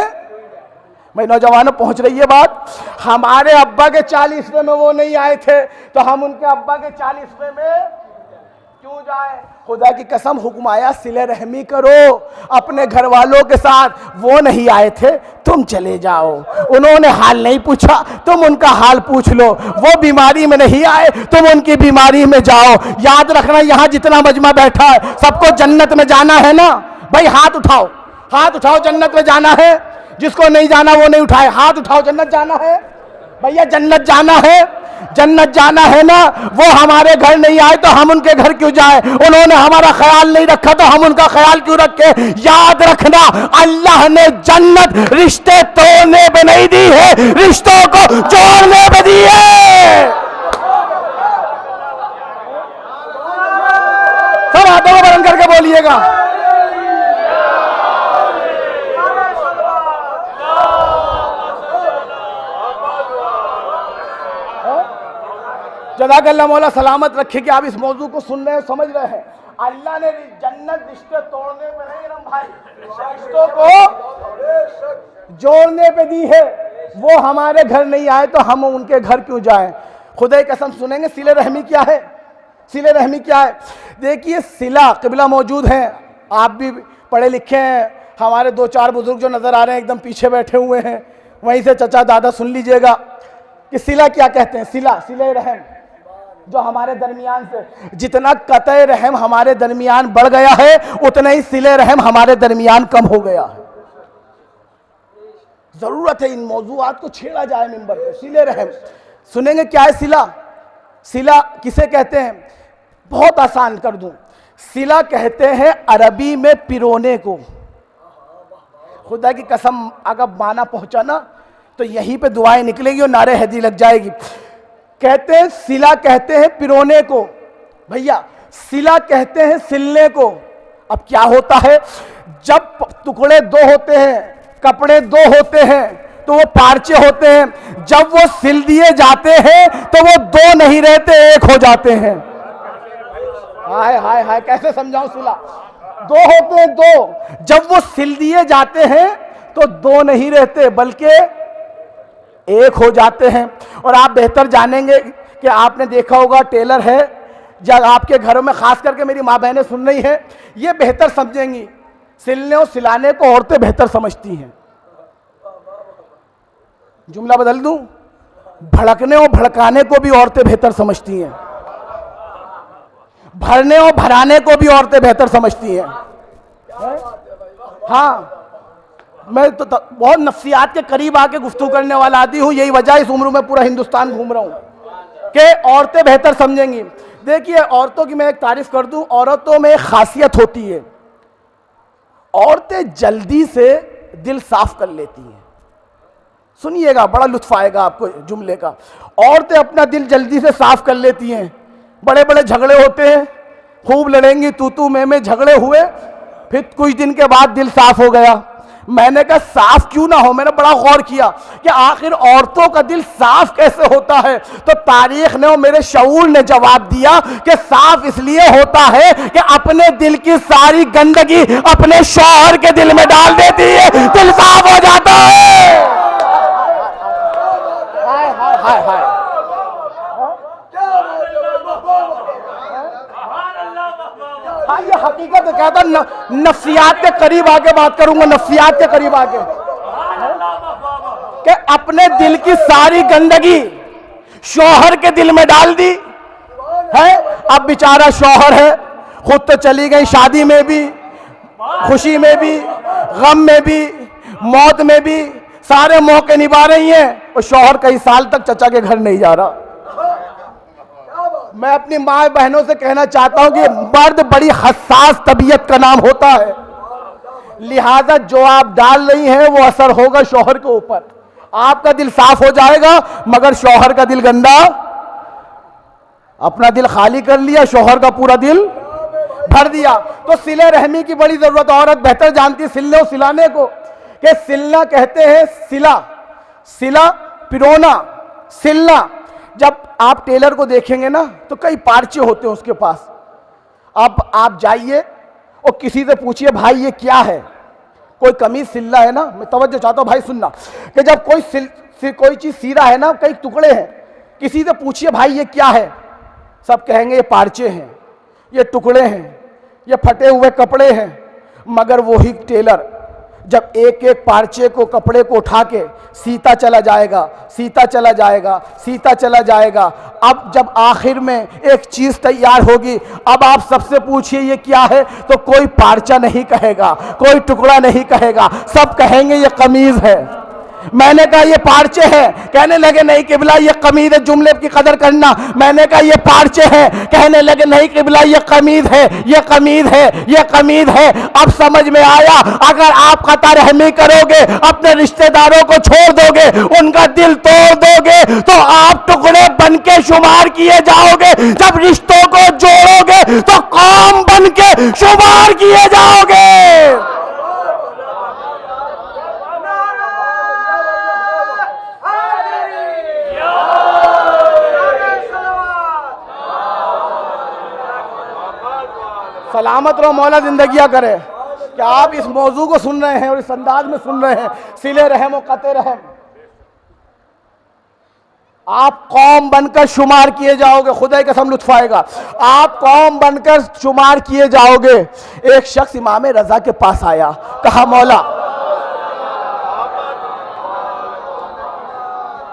میں نوجوانوں پہنچ رہی ہے بات، ہمارے ابا کے 40ویں میں وہ نہیں آئے تھے تو ہم ان کے ابا کے 40ویں میں کیوں جائیں؟ خدا کی قسم حکم آیا صلہ رحمی کرو اپنے گھر والوں کے ساتھ، وہ نہیں آئے تھے تم چلے جاؤ، انہوں نے حال نہیں پوچھا تم ان کا حال پوچھ لو، وہ بیماری میں نہیں آئے تم ان کی بیماری میں جاؤ۔ یاد رکھنا یہاں جتنا مجمع بیٹھا ہے سب کو جنت میں جانا ہے نا؟ بھائی ہاتھ اٹھاؤ جنت میں جانا ہے، جس کو نہیں جانا وہ نہیں اٹھائے، ہاتھ اٹھاؤ جنت جانا ہے، بھیا جنت جانا ہے نا؟ وہ ہمارے گھر نہیں آئے تو ہم ان کے گھر کیوں جائیں؟ انہوں نے ہمارا خیال نہیں رکھا تو ہم ان کا خیال کیوں رکھیں؟ یاد رکھنا اللہ نے جنت رشتے توڑنے پہ نہیں دی ہے، رشتوں کو جوڑنے پہ دی ہے۔ سب ہاتھوں کو بلند کر کے بولیے گا۔ جزاک اللہ مولا سلامت رکھے کہ آپ اس موضوع کو سن رہے ہیں، سمجھ رہے ہیں۔ اللہ نے جنت رشتے توڑنے پہ نہیں رم بھائی، رشتوں کو جوڑنے پہ دی ہے۔ وہ ہمارے گھر نہیں آئے تو ہم ان کے گھر کیوں جائیں؟ خدا کی قسم سنیں گے صلہ رحمی کیا ہے؟ صلہ رحمی کیا ہے؟ دیکھیے صلہ قبلہ موجود ہیں، آپ بھی پڑھے لکھے ہیں، ہمارے 2-4 بزرگ جو نظر آ رہے ہیں ایک دم پیچھے بیٹھے ہوئے ہیں، وہیں سے چچا دادا سن لیجئے گا کہ صلہ کیا کہتے ہیں۔ صلہ رحم جو ہمارے درمیان سے، جتنا قطع رحم ہمارے درمیان بڑھ گیا ہے اتنا ہی صلہ رحم ہمارے درمیان کم ہو گیا ہے۔ ضرورت ہے ان موضوعات کو چھیڑا جائے منبر پہ۔ صلہ رحم سنیں گے کیا ہے صلہ؟ صلہ کسے کہتے ہیں؟ بہت آسان کر دوں، صلہ کہتے ہیں عربی میں پیرونے کو۔ خدا کی قسم اگر معنی پہنچا نا تو یہیں پہ دعائیں نکلیں گی اور نعرہ حیدری لگ جائے گی۔ کہتے ہیں صلہ کہتے ہیں پیرونے کو، بھیا صلہ کہتے ہیں سلنے کو۔ اب کیا ہوتا ہے جب ٹکڑے 2 ہوتے ہیں، کپڑے 2 ہوتے ہیں تو وہ پارچے ہوتے ہیں، جب وہ سل دیے جاتے ہیں تو وہ 2 نہیں رہتے 1 ہو جاتے ہیں۔ ہائے ہائے ہائے کیسے سمجھاؤں؟ صلہ 2 ہوتے ہیں 2، جب وہ سل دیے جاتے ہیں تو 2 نہیں رہتے بلکہ 1 ہو جاتے ہیں۔ اور آپ بہتر جانیں گے کہ آپ نے دیکھا ہوگا ٹیلر ہے، جب آپ کے گھروں میں خاص کر کے میری ماں بہنیں سن رہی ہیں یہ بہتر سمجھیں گی، سلنے اور سلانے کو عورتیں بہتر سمجھتی ہیں۔ جملہ بدل دوں، بھڑکنے اور بھڑکانے کو بھی عورتیں بہتر سمجھتی ہیں، بھرنے اور بھرانے کو بھی عورتیں بہتر سمجھتی ہیں۔ ہاں میں تو بہت نفسیات کے قریب آ کے گفتگو کرنے والا آدمی ہوں، یہی وجہ اس عمر میں پورا ہندوستان گھوم رہا ہوں کہ عورتیں بہتر سمجھیں گی۔ دیکھیے عورتوں کی میں ایک تعریف کر دوں، عورتوں میں ایک خاصیت ہوتی ہے، عورتیں جلدی سے دل صاف کر لیتی ہیں۔ سنیے گا بڑا لطف آئے گا آپ کو جملے کا۔ عورتیں اپنا دل جلدی سے صاف کر لیتی ہیں، بڑے بڑے جھگڑے ہوتے ہیں، خوب لڑیں گی، تو میں جھگڑے ہوئے، پھر کچھ دن کے بعد دل صاف ہو گیا، میں نے کہا صاف کیوں نہ ہو؟ میں نے بڑا غور کیا کہ آخر عورتوں کا دل صاف کیسے ہوتا ہے؟ تو تاریخ نے اور میرے شعور نے جواب دیا کہ صاف اس لیے ہوتا ہے کہ اپنے دل کی ساری گندگی اپنے شوہر کے دل میں ڈال دیتی ہے، دل صاف ہو جاتا ہے۔ ہائے ہائے ہاں، یہ حقیقت ہے۔ کہتا نفسیات کے قریب آگے بات کروں گا، نفسیات کے قریب آگے، کہ اپنے دل کی ساری گندگی شوہر کے دل میں ڈال دی ہے۔ اب بیچارہ شوہر ہے، خود تو چلی گئی شادی میں بھی، خوشی میں بھی، غم میں بھی، موت میں بھی، سارے موقع نبھا رہی ہیں، اور شوہر کئی سال تک چچا کے گھر نہیں جا رہا۔ میں اپنی ماں بہنوں سے کہنا چاہتا ہوں کہ مرد بڑی حساس طبیعت کا نام ہوتا ہے، لہذا جو آپ ڈال رہی ہیں وہ اثر ہوگا شوہر کے اوپر۔ آپ کا دل صاف ہو جائے گا مگر شوہر کا دل گندا، اپنا دل خالی کر لیا، شوہر کا پورا دل بھر دیا۔ تو صلہ رحمی کی بڑی ضرورت، عورت بہتر جانتی ہے سلنے اور سلانے کو، کہ سلنا کہتے ہیں سلا، سلا پرونا، سلنا۔ جب آپ ٹیلر کو دیکھیں گے نا تو کئی پارچے ہوتے ہیں اس کے پاس، اب آپ جائیے اور کسی سے پوچھئے بھائی یہ کیا ہے، کوئی قمیض سل رہا ہے نا، میں توجہ چاہتا ہوں بھائی سننا، کہ جب کوئی چیز سی رہا ہے نا، کئی ٹکڑے ہیں، کسی سے پوچھئے بھائی یہ کیا ہے، سب کہیں گے یہ پارچے ہیں، یہ ٹکڑے ہیں، یہ پھٹے ہوئے کپڑے ہیں۔ مگر وہی ٹیلر جب ایک ایک پارچے کو، کپڑے کو اٹھا کے سیتا چلا جائے گا، سیتا چلا جائے گا، سیتا چلا جائے گا، اب جب آخر میں ایک چیز تیار ہوگی، اب آپ سب سے پوچھئے یہ کیا ہے، تو کوئی پارچہ نہیں کہے گا، کوئی ٹکڑا نہیں کہے گا، سب کہیں گے یہ قمیض ہے۔ میں نے کہا یہ پارچے ہیں، کہنے لگے نہیں قبلہ یہ قمیض ہے، جملے کی قدر کرنا۔ میں نے کہا یہ پارچے ہیں، کہنے لگے نہیں قبلہ یہ قمیض ہے، یہ قمیض ہے، یہ قمیض ہے۔ اب سمجھ میں آیا، اگر آپ قطع رحمی کرو گے، اپنے رشتہ داروں کو چھوڑ دو گے، ان کا دل توڑ دو گے، تو آپ ٹکڑے بن کے شمار کیے جاؤ گے، جب رشتوں کو جوڑو گے تو قوم بن کے شمار کیے جاؤ گے۔ سلامت رہو، مولا زندگیاں کرے کہ آپ اس موضوع کو سن رہے ہیں اور اس انداز میں سن رہے ہیں، صلہ رحم و قطع رحم، آپ قوم بن کر شمار کیے جاؤ گے، خدا کی قسم لطف آئے گا، آپ قوم بن کر شمار کیے جاؤ گے۔ ایک شخص امام رضا کے پاس آیا، کہا مولا،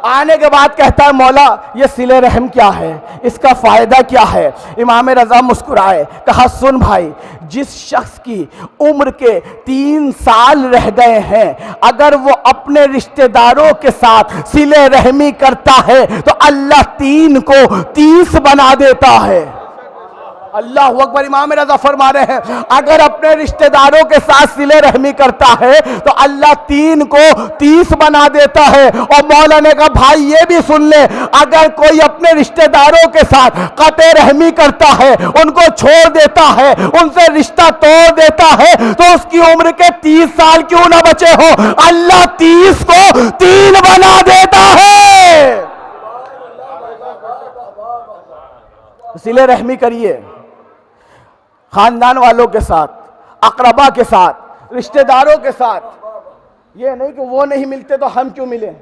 آنے کے بعد کہتا ہے مولا یہ صلہ رحم کیا ہے، اس کا فائدہ کیا ہے؟ امام رضا مسکرائے، کہا سن بھائی، جس شخص کی عمر کے 3 سال رہ گئے ہیں، اگر وہ اپنے رشتہ داروں کے ساتھ صلہ رحمی کرتا ہے تو اللہ 3 کو 30 بنا دیتا ہے۔ اللہ اکبر، امام رضا فرما رہے ہیں اگر اپنے رشتہ داروں کے ساتھ صلہ رحمی کرتا ہے تو اللہ 3 کو 30 بنا دیتا ہے۔ اور مولا نے کہا بھائی یہ بھی سن لے، اگر کوئی اپنے رشتہ داروں کے ساتھ قطع رحمی کرتا ہے، ان کو چھوڑ دیتا ہے، ان سے رشتہ توڑ دیتا ہے، تو اس کی عمر کے 30 سال کیوں نہ بچے ہو، اللہ 30 کو 3 بنا دیتا ہے۔ صلہ رحمی کریے، خاندان والوں کے ساتھ، اقربا کے ساتھ، رشتہ داروں کے ساتھ، یہ نہیں کہ وہ نہیں ملتے تو ہم کیوں ملیں۔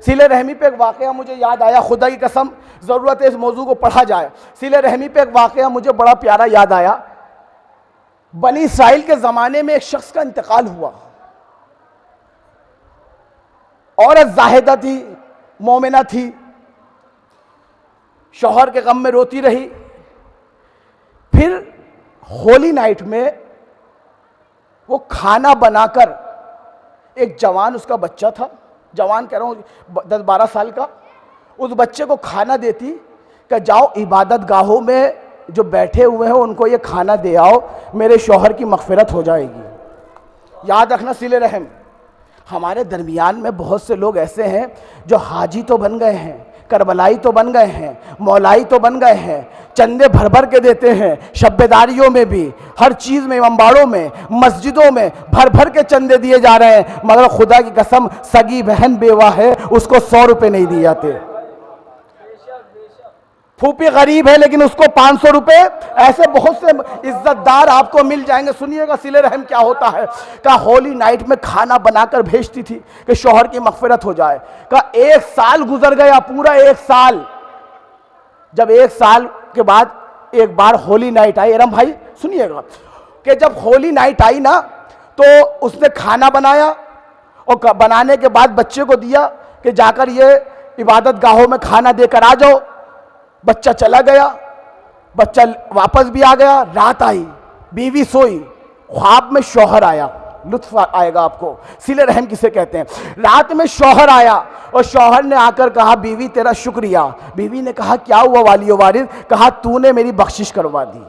صلہ رحمی پہ ایک واقعہ مجھے یاد آیا، خدا کی قسم ضرورت ہے اس موضوع کو پڑھا جائے۔ صلہ رحمی پہ ایک واقعہ مجھے بڑا پیارا یاد آیا۔ بنی اسرائیل کے زمانے میں ایک شخص کا انتقال ہوا، عورت زاہدہ تھی، مومنہ تھی، شوہر کے غم میں روتی رہی۔ پھر ہولی نائٹ میں وہ کھانا بنا کر، ایک جوان اس کا بچہ تھا، جوان کہہ رہا ہوں 10-12 سال کا، اس بچے کو کھانا دیتی کہ جاؤ عبادت گاہوں میں جو بیٹھے ہوئے ہیں ان کو یہ کھانا دے آؤ، میرے شوہر کی مغفرت ہو جائے گی۔ یاد رکھنا صلہ رحم۔ ہمارے درمیان میں بہت سے لوگ ایسے ہیں جو حاجی تو بن گئے ہیں، کربلائی تو بن گئے ہیں، مولائی تو بن گئے ہیں، چندے بھر بھر کے دیتے ہیں، شب بیداریوں میں بھی، ہر چیز میں، امباڑوں میں، مسجدوں میں بھر بھر کے چندے دیے جا رہے ہیں، مگر خدا کی قسم سگی بہن بیوہ ہے اس کو 100 روپے نہیں دیے جاتے۔ پھوپھی غریب ہے لیکن اس کو 500 روپے، ایسے بہت سے عزت دار آپ کو مل جائیں گے۔ سنیے گا صلہ رحم کیا ہوتا ہے۔ کہا ہولی نائٹ میں کھانا بنا کر بھیجتی تھی کہ شوہر کی مغفرت ہو جائے۔ کہا 1 سال گزر گیا، پورا 1 سال۔ جب 1 سال کے بعد ایک بار ہولی نائٹ آئی، ارم بھائی سنیے گا، کہ جب ہولی نائٹ آئی نا تو اس نے کھانا بنایا اور بنانے کے بعد بچے کو دیا کہ جا کر یہ عبادت گاہوں میں کھانا دے کر آ جاؤ۔ بچہ چلا گیا، بچہ واپس بھی آ گیا، رات آئی، بیوی سوئی، خواب میں شوہر آیا۔ لطف آئے گا آپ کو، صلہ رحم کسے کہتے ہیں۔ رات میں شوہر آیا اور شوہر نے آ کر کہا بیوی تیرا شکریہ۔ بیوی نے کہا کیا ہوا والی و وارث؟ کہا تو نے میری بخشش کروا دی،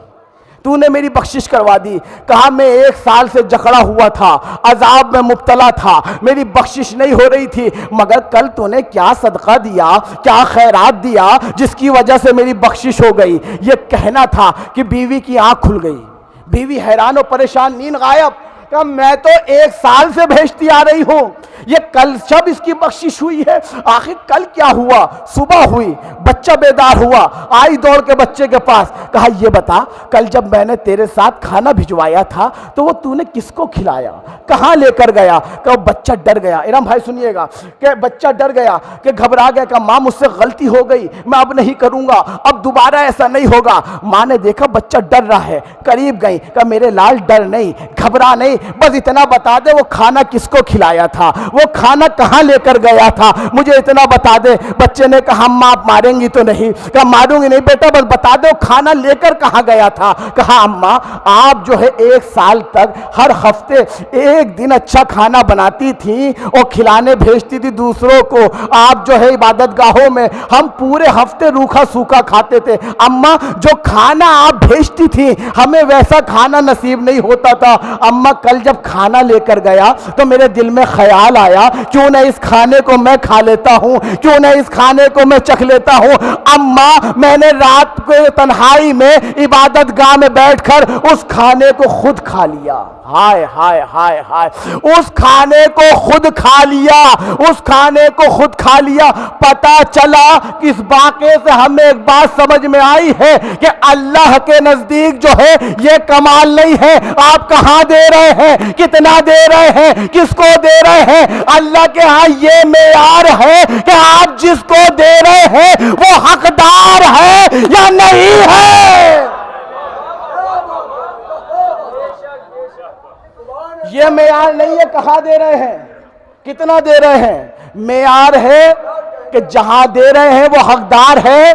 تو نے میری بخشش کروا دی۔ کہا میں 1 سال سے جکڑا ہوا تھا، عذاب میں مبتلا تھا، میری بخشش نہیں ہو رہی تھی، مگر کل تو نے کیا صدقہ دیا، کیا خیرات دیا جس کی وجہ سے میری بخشش ہو گئی۔ یہ کہنا تھا کہ بیوی کی آنکھ کھل گئی، بیوی حیران و پریشان، نیند غائب۔ کہ میں تو 1 سال سے بھیجتی آ رہی ہوں، یہ کل شب اس کی بخشش ہوئی ہے، آخر کل کیا ہوا؟ صبح ہوئی، بچہ بیدار ہوا، آئی دوڑ کے بچے کے پاس، کہا یہ بتا کل جب میں نے تیرے ساتھ کھانا بھجوایا تھا تو وہ تو نے کس کو کھلایا، کہاں لے کر گیا؟ کہ بچہ ڈر گیا۔ ارم بھائی سنیے گا کہ بچہ ڈر گیا، کہ گھبرا گیا، کہ ماں مجھ سے غلطی ہو گئی، میں اب نہیں کروں گا، اب دوبارہ ایسا نہیں ہوگا۔ ماں نے دیکھا بچہ ڈر رہا ہے، قریب گئی، کہ میرے لال ڈر نہیں، گھبرا نہیں، بس اتنا بتا دے وہ کھانا کس کو کھلایا تھا، وہ کھانا کہاں لے کر گیا تھا، مجھے اتنا بتا دے۔ بچے نے کہا اماں آپ ماریں گی تو نہیں؟ کہا ماروں گی نہیں بیٹا، بس بتا دے وہ کھانا لے کر کہاں گیا تھا۔ کہا اماں آپ جو ہے 1 سال تک ہر ہفتے 1 دن اچھا کھانا بناتی تھیں اور کھلانے بھیجتی تھی دوسروں کو، آپ جو ہے عبادت گاہوں میں ہم پورے ہفتے روکھا سوکھا کھاتے تھے، اماں جو کھانا آپ بھیجتی تھی ہمیں ویسا کھانا نصیب نہیں ہوتا تھا۔ اماں کل جب کھانا لے کر گیا تو میرے دل میں خیال آیا کیوں نہ اس کھانے کو میں کھا لیتا ہوں، کیوں نہ اس کھانے کو میں چکھ لیتا ہوں۔ اماں میں نے رات کو تنہائی میں عبادت گاہ میں بیٹھ کر اس کھانے کو خود کھا لیا۔ ہائے ہائے ہائے ہائے، اس کھانے کو خود کھا لیا، اس کھانے کو خود کھا لیا۔ پتہ چلا کہ اس واقعے سے ہمیں ایک بات سمجھ میں آئی ہے کہ اللہ کے نزدیک جو ہے یہ کمال نہیں ہے آپ کہاں دے رہے ہیں، کتنا دے رہے ہیں، کس کو دے رہے ہیں۔ اللہ کے ہاں یہ معیار ہے کہ آپ جس کو دے رہے ہیں وہ حقدار ہے یا نہیں ہے۔ یہ معیار نہیں ہے کہاں دے رہے ہیں، کتنا دے رہے ہیں، معیار ہے کہ جہاں دے رہے ہیں وہ حقدار ہے۔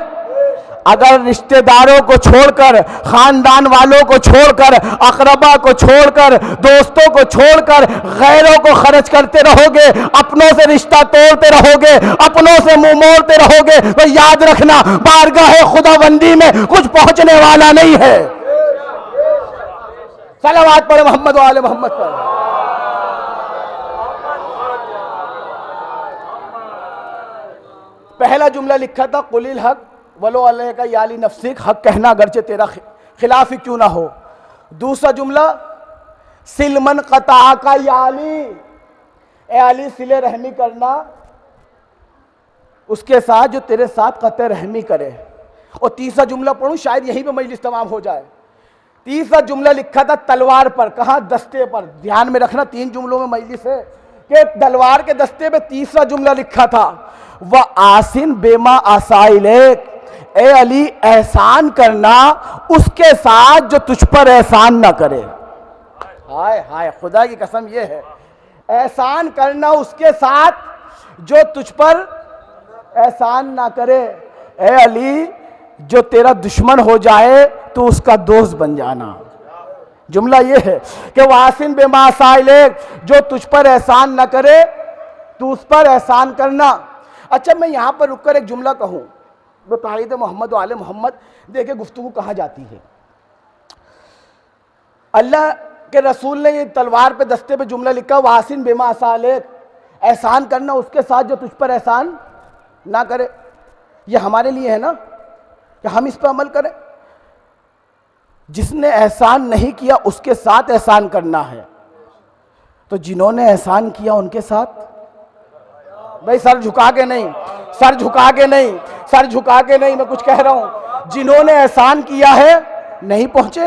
اگر رشتہ داروں کو چھوڑ کر، خاندان والوں کو چھوڑ کر، اقربا کو چھوڑ کر، دوستوں کو چھوڑ کر غیروں کو خرچ کرتے رہو گے، اپنوں سے رشتہ توڑتے رہو گے، اپنوں سے منہ موڑتے رہو گے، تو یاد رکھنا بارگاہ خداوندی میں کچھ پہنچنے والا نہیں ہے۔ صلوات پڑھ محمد و آل محمد پر۔ پہلا جملہ لکھا تھا قل الحق ولو علیک یا لنفسک، حق کہنا اگرچہ تیرا خلاف ہی کیوں نہ ہو۔ دوسرا جملہ سل من قطعک یا علی، اے علی صلہ رحمی کرنا اس کے ساتھ جو تیرے ساتھ قطع رحمی کرے۔ اور تیسرا جملہ پڑھوں شاید یہیں پہ مجلس تمام ہو جائے۔ تیسرا جملہ لکھا تھا تلوار پر، کہاں؟ دستے پر۔ دھیان میں رکھنا 3 جملوں میں مجلس ہے کہ تلوار کے دستے پہ تیسرا جملہ لکھا تھا وَآسِن بِمَا أَسَاءَ إِلَيْكَ، اے علی احسان کرنا اس کے ساتھ جو تجھ پر احسان نہ کرے۔ ہائے ہائے، خدا کی قسم یہ ہے، احسان کرنا اس کے ساتھ جو تجھ پر احسان نہ کرے۔ اے علی جو تیرا دشمن ہو جائے تو اس کا دوست بن جانا۔ جملہ یہ ہے کہ وَآسِن بِمَا أَسَاءَ إِلَيْكَ، جو تجھ پر احسان نہ کرے تو اس پر احسان کرنا۔ اچھا میں یہاں پر رک کر ایک جملہ کہوں، بتائید محمد و آل محمد، دیکھیں گفتگو کہاں جاتی ہے۔ اللہ کے رسول نے یہ تلوار پہ دستے پہ جملہ لکھا وَآسِن بِمَا أَسَاءَ إِلَيْكَ، احسان کرنا اس کے ساتھ جو تجھ پر احسان نہ کرے۔ یہ ہمارے لیے ہے نا کہ ہم اس پہ عمل کریں. جس نے احسان نہیں کیا اس کے ساتھ احسان کرنا ہے. تو جنہوں نے احسان کیا ان کے ساتھ بھائی سر جھکا کے نہیں، سر جھکا کے نہیں، سر جھکا کے نہیں، میں کچھ کہہ رہا ہوں. جنہوں نے احسان کیا ہے نہیں پہنچے.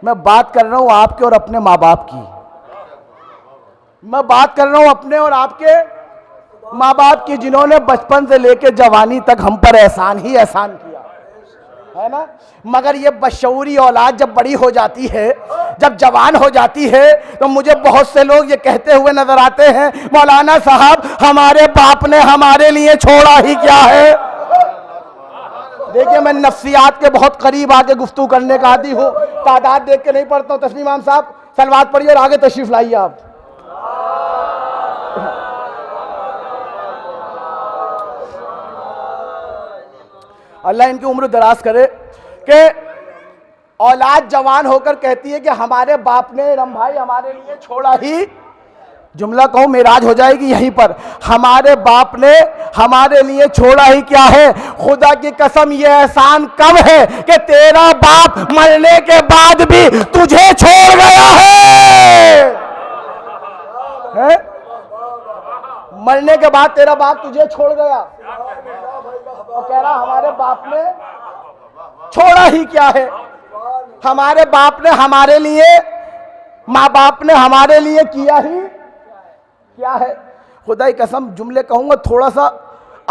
میں بات کر رہا ہوں آپ کے اور اپنے ماں باپ کی. میں بات کر رہا ہوں اپنے اور آپ کے ماں باپ کی، جنہوں نے بچپن سے لے کے جوانی تک ہم پر احسان ہی احسان کیا ہے نا. مگر یہ بشعوری اولاد جب بڑی ہو جاتی ہے، جب جوان ہو جاتی ہے، تو مجھے بہت سے لوگ یہ کہتے ہوئے نظر آتے ہیں مولانا صاحب ہمارے باپ نے ہمارے لیے چھوڑا ہی کیا ہے. دیکھیں میں نفسیات کے بہت قریب آگے گفتگو کرنے کا عادی ہوں، تعداد دیکھ کے نہیں پڑھتا ہوں. تسلیم امام صاحب صلوات پڑھیے اور آگے تشریف لائیے آپ. اللہ ان کی عمر دراز کرے کہ اولاد جوان ہو کر کہتی ہے کہ ہمارے باپ نے رم بھائی ہمارے لیے چھوڑا ہی. جملہ کہوں معراج ہو جائے گی یہیں پر. ہمارے باپ نے ہمارے لیے چھوڑا ہی کیا ہے. خدا کی قسم یہ احسان کم ہے کہ تیرا باپ مرنے کے بعد بھی تجھے چھوڑ گیا ہے. مرنے کے بعد تیرا باپ تجھے چھوڑ گیا اور کہہ رہا ہمارے باپ نے چھوڑا ہی کیا ہے. ہمارے باپ نے ہمارے لیے، ماں باپ نے ہمارے لیے کیا ہی کیا ہے. خدا کی قسم جملے کہوں گا تھوڑا سا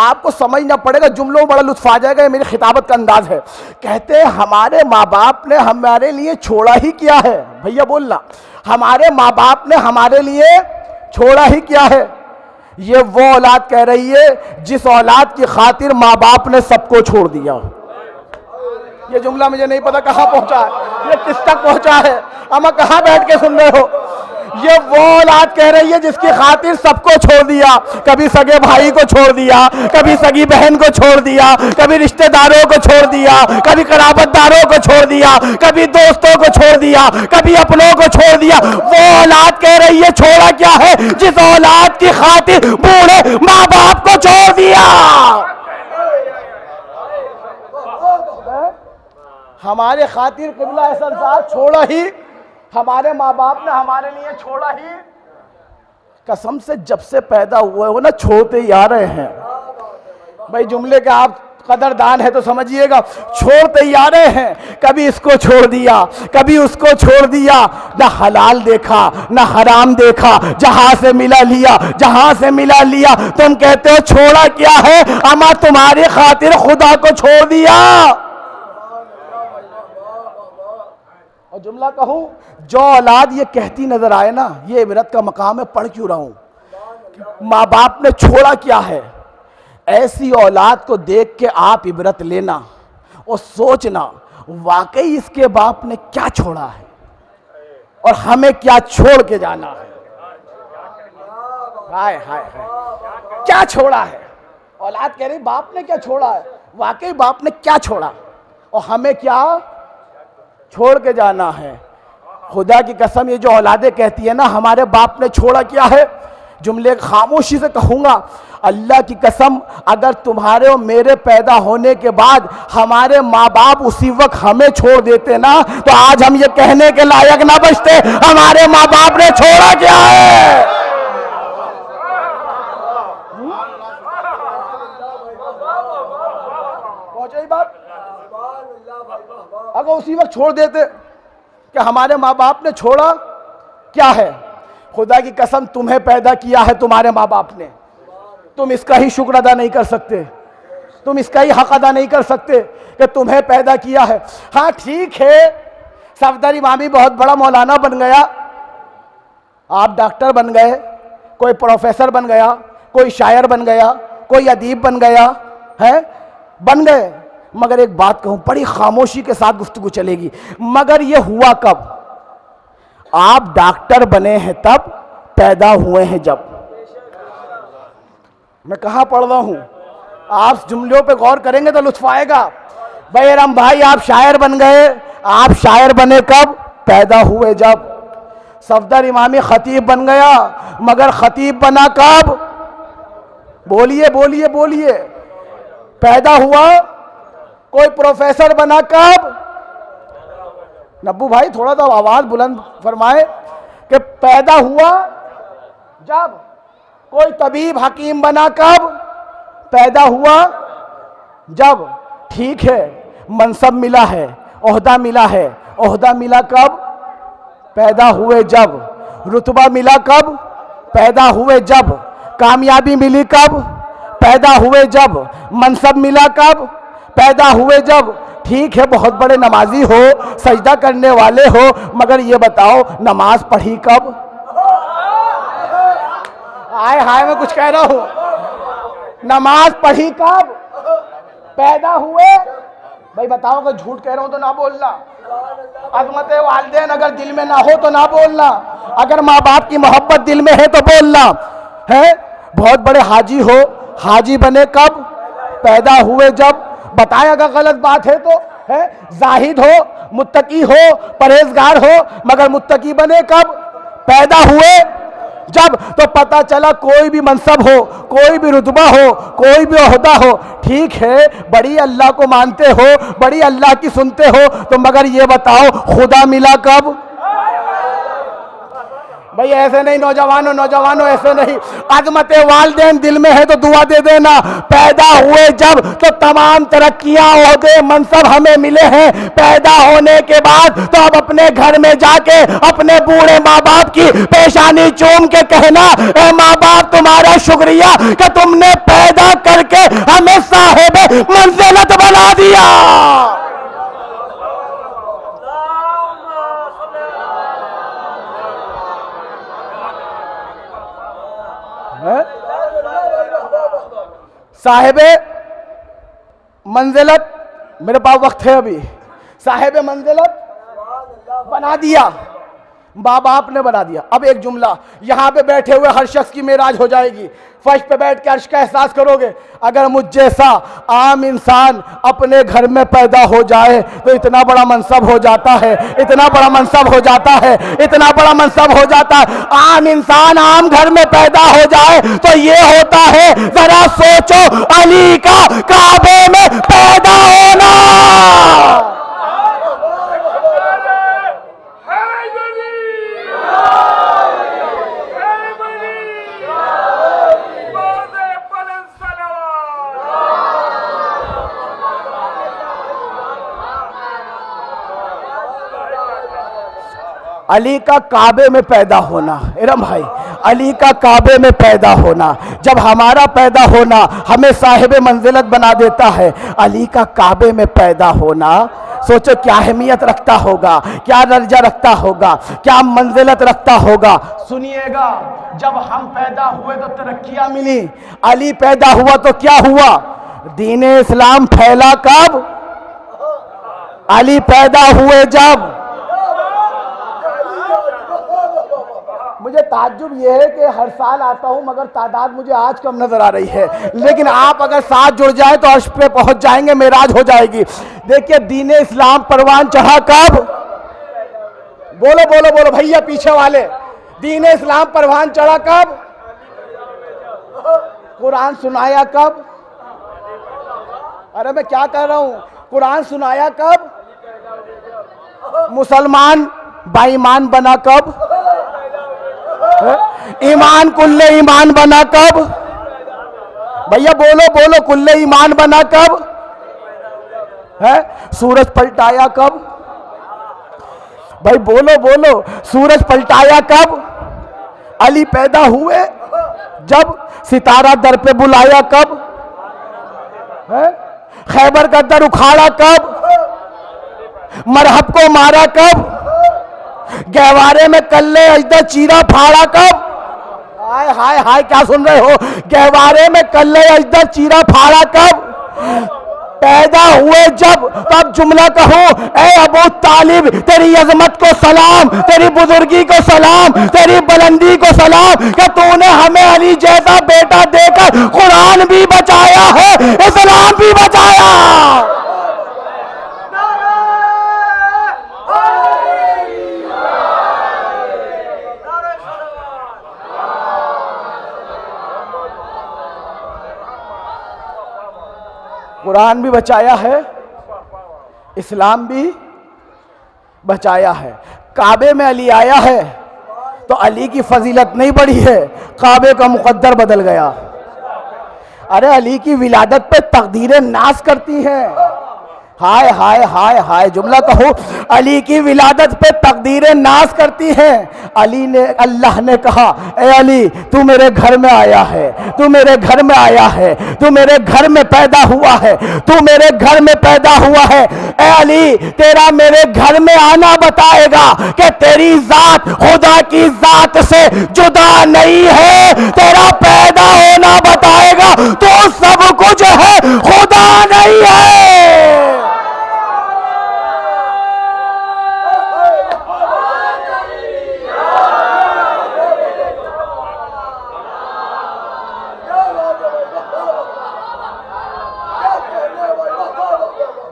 آپ کو سمجھنا پڑے گا، جملوں میں بڑا لطف آ جائے گا. یہ میری خطابت کا انداز ہے. کہتے ہیں ہمارے ماں باپ نے ہمارے لیے چھوڑا ہی کیا ہے. بھیا بولنا، ہمارے ماں باپ نے ہمارے لیے چھوڑا ہی کیا ہے. یہ وہ اولاد کہہ رہی ہے جس اولاد کی خاطر ماں باپ نے سب کو چھوڑ دیا. یہ جملہ مجھے نہیں پتا کہاں پہنچا ہے، یہ کس تک پہنچا ہے، اما کہاں بیٹھ کے سن رہے ہو. یہ وہ اولاد کہہ رہی ہے جس کی خاطر سب کو چھوڑ دیا. کبھی سگے بھائی کو چھوڑ دیا، کبھی سگی بہن کو چھوڑ دیا، کبھی رشتہ داروں کو چھوڑ دیا، کبھی قرابت داروں کو چھوڑ دیا، کبھی دوستوں کو چھوڑ دیا، کبھی اپنوں کو چھوڑ دیا. وہ اولاد کہہ رہی ہے چھوڑا کیا ہے جس اولاد کی خاطر بوڑھے ماں باپ کو چھوڑ دیا. ہمارے خاطر قبلہ احسن صاحب چھوڑا ہی، ہمارے ماں باپ نے ہمارے لیے چھوڑا ہی. قسم سے جب سے پیدا ہوئے ہو نا چھوڑتے ہی آ رہے ہیں. بھائی جملے کے آپ قدردان ہے تو سمجھیے گا، چھوڑتے ہی آ رہے ہیں. کبھی اس کو چھوڑ دیا، کبھی اس کو چھوڑ دیا. نہ حلال دیکھا نہ حرام دیکھا، جہاں سے ملا لیا، جہاں سے ملا لیا. تم کہتے ہو چھوڑا کیا ہے، اما تمہاری خاطر خدا کو چھوڑ دیا. اور جملہ کہوں جو اولاد یہ کہتی نظر آئے نا، یہ عبرت کا مقام ہے. پڑھ کیوں رہا ہوں، ماں باپ نے چھوڑا کیا ہے. ایسی اولاد کو دیکھ کے آپ عبرت لینا اور سوچنا واقعی اس کے باپ نے کیا چھوڑا ہے اور ہمیں کیا چھوڑ کے جانا ہے. ہائے ہائے ہائے کیا چھوڑا ہے. اولاد کہہ رہی باپ نے کیا چھوڑا ہے، واقعی باپ نے کیا چھوڑا اور ہمیں کیا چھوڑ کے جانا ہے. خدا کی قسم یہ جو اولادیں کہتی ہیں نا ہمارے باپ نے چھوڑا کیا ہے، جملے خاموشی سے کہوں گا اللہ کی قسم اگر تمہارے اور میرے پیدا ہونے کے بعد ہمارے ماں باپ اسی وقت ہمیں چھوڑ دیتے نا تو آج ہم یہ کہنے کے لائق نہ بچتے ہمارے ماں باپ نے چھوڑا کیا ہے. پہنچے بات، اگر اسی وقت چھوڑ دیتے کہ ہمارے ماں باپ نے چھوڑا کیا ہے. خدا کی قسم تمہیں پیدا کیا ہے تمہارے ماں باپ نے، تم اس کا ہی شکر ادا نہیں کر سکتے، تم اس کا ہی حق ادا نہیں کر سکتے کہ تمہیں پیدا کیا ہے. ہاں ٹھیک ہے صفدر امامی بہت بڑا مولانا بن گیا، آپ ڈاکٹر بن گئے، کوئی پروفیسر بن گیا، کوئی شاعر بن گیا، کوئی ادیب بن گیا ہے، بن گئے. مگر ایک بات کہوں بڑی خاموشی کے ساتھ گفتگو چلے گی، مگر یہ ہوا کب؟ آپ ڈاکٹر بنے ہیں تب، پیدا ہوئے ہیں جب. میں کہاں پڑھ رہا ہوں، آپ جملوں پہ غور کریں گے تو لطف آئے گا. بھائی رام بھائی آپ شاعر بن گئے، آپ شاعر بنے کب؟ پیدا ہوئے جب. صفدر امامی خطیب بن گیا، مگر خطیب بنا کب؟ بولیے بولیے بولیے. پیدا ہوا کوئی پروفیسر بنا کب؟ نبو بھائی تھوڑا سا آواز بلند فرمائے کہ پیدا ہوا جب کوئی طبیب حکیم بنا کب؟ پیدا ہوا جب ٹھیک ہے منصب ملا ہے عہدہ ملا ہے عہدہ ملا کب؟ پیدا ہوئے جب رتبہ ملا کب؟ پیدا ہوئے جب کامیابی ملی کب؟ پیدا ہوئے جب منصب ملا کب؟ پیدا ہوئے جب ٹھیک ہے بہت بڑے نمازی ہو سجدہ کرنے والے ہو مگر یہ بتاؤ نماز پڑھی کب؟ ہائے ہائے میں کچھ کہہ رہا ہوں نماز پڑھی کب؟ پیدا ہوئے بھائی بتاؤ کہ جھوٹ کہہ رہا ہوں تو نہ بولنا عظمت والدین اگر دل میں نہ ہو تو نہ بولنا اگر ماں باپ کی محبت دل میں ہے تو بولنا ہے بہت بڑے حاجی ہو حاجی بنے کب؟ پیدا ہوئے جب بتائیں اگر غلط بات ہے تو ہے زاہد ہو متقی ہو پرہیزگار ہو مگر متقی بنے کب؟ پیدا ہوئے جب تو پتہ چلا کوئی بھی منصب ہو کوئی بھی رتبہ ہو کوئی بھی عہدہ ہو ٹھیک ہے بڑی اللہ کو مانتے ہو بڑی اللہ کی سنتے ہو تو مگر یہ بتاؤ خدا ملا کب؟ بھئی ایسے نہیں نوجوانوں ایسے نہیں عظمت والدین دل میں ہے تو دعا دے دینا پیدا ہوئے جب تو تمام ترقیاں عہدے منصب ہمیں ملے ہیں پیدا ہونے کے بعد تو اب اپنے گھر میں جا کے اپنے بوڑھے ماں باپ کی پیشانی چوم کے کہنا اے ماں باپ تمہارا شکریہ کہ تم نے پیدا کر کے ہمیں صاحب منزلت بنا دیا صاحب منزلت میرے پاس وقت ہے ابھی صاحب منزلت بنا دیا ماں باپ نے بنا دیا اب ایک جملہ یہاں پہ بیٹھے ہوئے ہر شخص کی معراج ہو جائے گی فرش پہ بیٹھ کے عرش کا احساس کرو گے اگر مجھ جیسا عام انسان اپنے گھر میں پیدا ہو جائے تو اتنا بڑا منصب ہو جاتا ہے اتنا بڑا منصب ہو جاتا ہے اتنا بڑا منصب ہو جاتا ہے عام انسان عام گھر میں پیدا ہو جائے تو یہ ہوتا ہے ذرا سوچو علی کا کعبے میں پیدا ہونا علی کا کعبے میں پیدا ہونا ارم بھائی علی کا کعبے میں پیدا ہونا جب ہمارا پیدا ہونا ہمیں صاحب منزلت بنا دیتا ہے علی کا کعبے میں پیدا ہونا سوچو کیا اہمیت رکھتا ہوگا کیا درجہ رکھتا ہوگا کیا منزلت رکھتا ہوگا سنیے گا جب ہم پیدا ہوئے تو ترقیاں ملی علی پیدا ہوا تو کیا ہوا دین اسلام پھیلا کب علی پیدا ہوئے جب مجھے تعجب یہ ہے کہ ہر سال آتا ہوں مگر تعداد مجھے آج کم نظر آ رہی ہے لیکن آپ اگر ساتھ جڑ جائیں تو عرش پہ پہنچ جائیں گے معراج ہو جائے گی دیکھیے دین اسلام پروان چڑھا کب بولو بولو بولو بھیا پیچھے والے دین اسلام پروان چڑھا کب قرآن سنایا کب ارے میں کیا کہہ رہا ہوں قرآن سنایا کب مسلمان با ایمان بنا کب ایمان کل ایمان بنا کب بھیا بولو بولو کل ایمان بنا کب ہے سورج پلٹایا کب بھائی بولو بولو سورج پلٹایا کب علی پیدا ہوئے جب ستارہ در پہ بلایا کب خیبر کا در اکھاڑا کب مرحب کو مارا کب گہوارے میں کلے اجدہ چیرا پھاڑا کب ہائے ہائے ہائے کیا سن رہے ہو گہوارے میں کلے اجدہ چیرا پھاڑا کب پیدا ہوئے جب تب جملہ کہوں اے ابو طالب تیری عظمت کو سلام تیری بزرگی کو سلام تیری بلندی کو سلام کہ تو نے ہمیں علی جیسا بیٹا دے کر قرآن بھی بچایا ہے اسلام بھی بچایا قرآن بھی بچایا ہے، اسلام بھی بچایا ہے۔ کعبے میں علی آیا ہے تو علی کی فضیلت نہیں بڑھی ہے، کعبے کا مقدر بدل گیا۔ ارے علی کی ولادت پہ تقدیریں ناز کرتی ہیں، ہائے ہائے ہائے ہائے، جملہ کہو، علی کی ولادت پہ تقدیریں ناز کرتی ہیں۔ علی نے، اللہ نے کہا اے علی تو میرے گھر میں آیا ہے، تو میرے گھر میں آیا ہے، تو میرے گھر میں پیدا ہوا ہے، تو میرے گھر میں پیدا ہوا ہے۔ اے علی تیرا میرے گھر میں آنا بتائے گا کہ تیری ذات خدا کی ذات سے جدا نہیں ہے، تیرا پیدا ہونا بتائے گا تو سب کچھ ہے، خدا نہیں ہے۔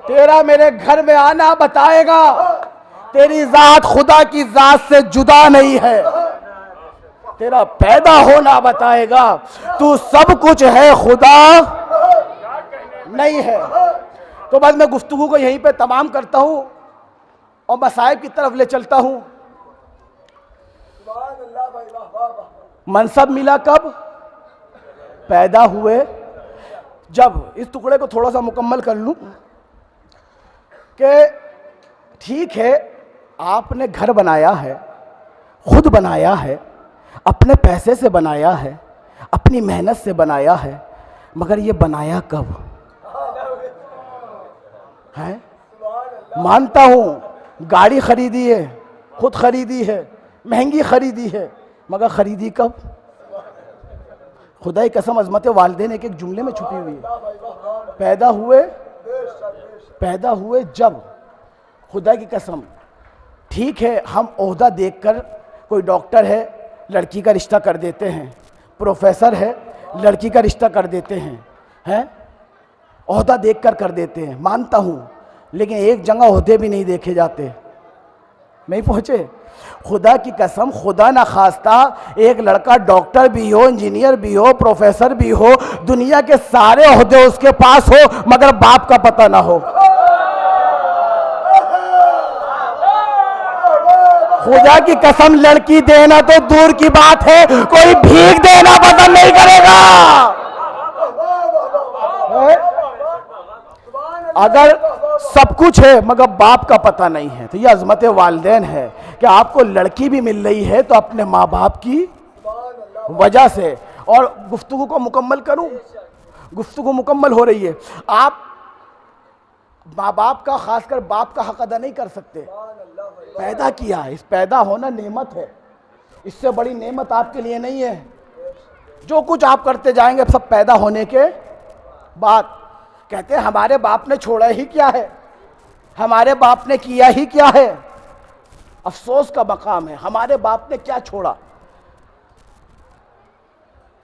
تیرا میرے گھر میں آنا بتائے گا تیری ذات خدا کی ذات سے جدا نہیں ہے، تیرا پیدا ہونا بتائے گا تو سب کچھ ہے، خدا نہیں ہے۔ تو بس میں گفتگو کو یہیں پہ تمام کرتا ہوں اور مصائب کی طرف لے چلتا ہوں۔ منصب ملا کب؟ پیدا ہوئے جب۔ اس ٹکڑے کو تھوڑا سا مکمل کر لوں کہ ٹھیک ہے آپ نے گھر بنایا ہے، خود بنایا ہے، اپنے پیسے سے بنایا ہے، اپنی محنت سے بنایا ہے، مگر یہ بنایا کب ہے؟ مانتا ہوں گاڑی خریدی ہے، خود خریدی ہے، مہنگی خریدی ہے، مگر خریدی کب؟ خدا کی قسم عظمت والدین ایک جملے میں چھپی ہوئی ہے۔ پیدا ہوئے جب، خدا کی قسم۔ ٹھیک ہے ہم عہدہ دیکھ کر، کوئی ڈاکٹر ہے لڑکی کا رشتہ کر دیتے ہیں، پروفیسر ہے لڑکی کا رشتہ کر دیتے ہیں، عہدہ دیکھ کر کر دیتے ہیں، مانتا ہوں، لیکن ایک جگہ عہدے بھی نہیں دیکھے جاتے، نہیں پہنچے۔ خدا کی قسم، خدا نہ خواستہ ایک لڑکا ڈاکٹر بھی ہو، انجینئر بھی ہو، پروفیسر بھی ہو، دنیا کے سارے عہدے اس کے پاس ہو، مگر باپ کا پتہ نہ ہو۔ خدا کی قسم لڑکی دینا تو دور کی بات ہے، کوئی بھیک دینا پسند نہیں کرے گا۔ اگر سب کچھ ہے مگر باپ کا پتہ نہیں ہے تو یہ عظمت والدین ہے کہ آپ کو لڑکی بھی مل رہی ہے تو اپنے ماں باپ کی وجہ سے۔ اور گفتگو کو مکمل کروں، گفتگو مکمل ہو رہی ہے۔ آپ ماں باپ کا، خاص کر باپ کا حق ادا نہیں کر سکتے۔ پیدا کیا ہے، اس پیدا ہونا نعمت ہے، اس سے بڑی نعمت آپ کے لیے نہیں ہے۔ جو کچھ آپ کرتے جائیں گے سب پیدا ہونے کے بعد۔ کہتے ہیں ہمارے باپ نے چھوڑا ہی کیا ہے، ہمارے باپ نے کیا ہی کیا ہے۔ افسوس کا مقام ہے، ہمارے باپ نے کیا چھوڑا۔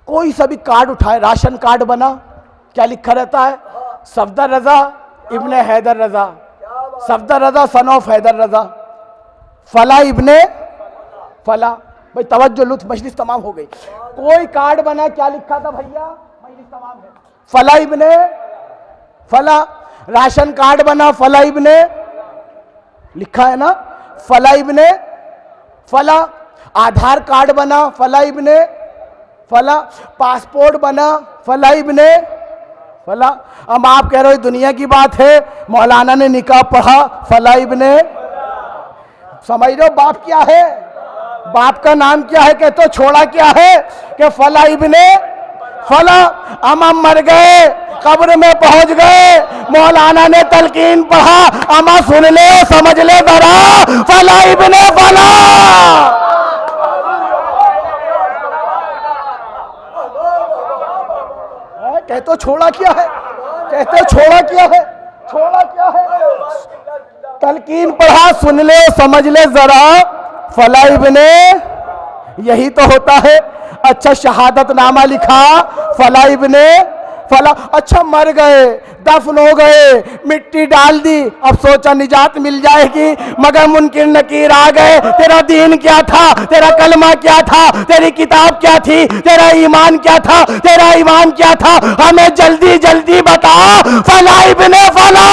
کوئی سا بھی کارڈ اٹھائے، راشن کارڈ بنا، کیا لکھا رہتا ہے؟ صفدر رضا ابن حیدر رضا، صفدر رضا سن آف حیدر رضا، فلاں ابن فلاں۔ بھائی توجہ، لطف، مجلس تمام ہو گئی۔ کوئی کارڈ بنا، کیا لکھا تھا بھیا؟ مجلس تمام ہے، فلاں ابن فلاں۔ راشن کارڈ بنا، فلاں ابن، لکھا ہے نا، فلاں ابن فلاں۔ آدھار کارڈ بنا، فلاں ابن فلاں۔ پاسپورٹ بنا، فلاں ابن فلاں۔ اب آپ کہہ رہے ہو دنیا کی بات ہے، مولانا نے نکاح پڑھا، فلاں ابن۔ سمجھ رہے ہو باپ کیا ہے؟ باپ کا نام کیا ہے؟ کہ تو چھوڑا کیا ہے؟ کہ فلاں ابن فلاں۔ ہم مر گئے، قبر میں پہنچ گئے، مولانا نے تلقین پڑھا، اما سن لے سمجھ لے ذرا، فلاں ابن فلاں۔ کہتے چھوڑا کیا ہے؟ کہتے چھوڑا کیا ہے؟ چھوڑا کیا ہے؟ تلقین پڑھا، سن لے سمجھ لے ذرا، فلاں ابن، یہی تو ہوتا ہے۔ اچھا شہادت نامہ لکھا، فلاں ابن فلا، اچھا مر گئے، دفن ہو گئے، مٹی ڈال دی، اب سوچا نجات مل جائے گی، مگر منکر نکیر آ گئے، تیرا دین کیا تھا، تیرا کلمہ کیا تھا، تیری کتاب کیا تھی، تیرا ایمان کیا تھا، تیرا ایمان کیا تھا، ہمیں جلدی جلدی بتا، فلا ابن فلا۔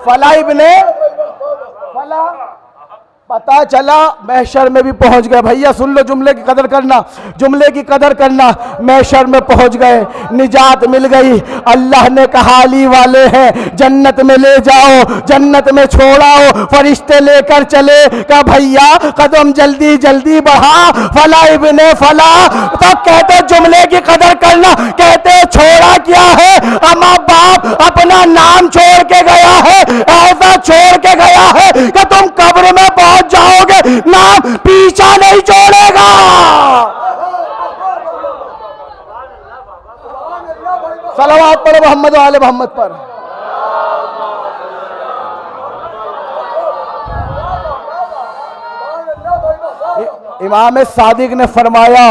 فلا ابن فلا، پتا چلا محشر میں بھی پہنچ گئے۔ بھیا سن لو، جملے کی قدر کرنا، جملے کی قدر کرنا، محشر میں پہنچ گئے، نجات مل گئی۔ اللہ نے کہا علی والے ہیں، جنت میں لے جاؤ، جنت میں چھوڑاؤ، فرشتے لے کر چلے، کہا بھیا قدم جلدی جلدی بڑھا، فلا ابن فلا۔ تو کہتے جملے کی قدر کرنا، کہتے چھوڑا کیا ہے، اما باپ اپنا نام چھوڑ کے گیا ہے، ایسا چھوڑ کے گیا ہے کہ تم قبر میں پہنچ جاؤ گے، نام پیچھا نہیں چھوڑے گا۔ صلوات پڑھو محمد و آل محمد پر۔ امام صادق نے فرمایا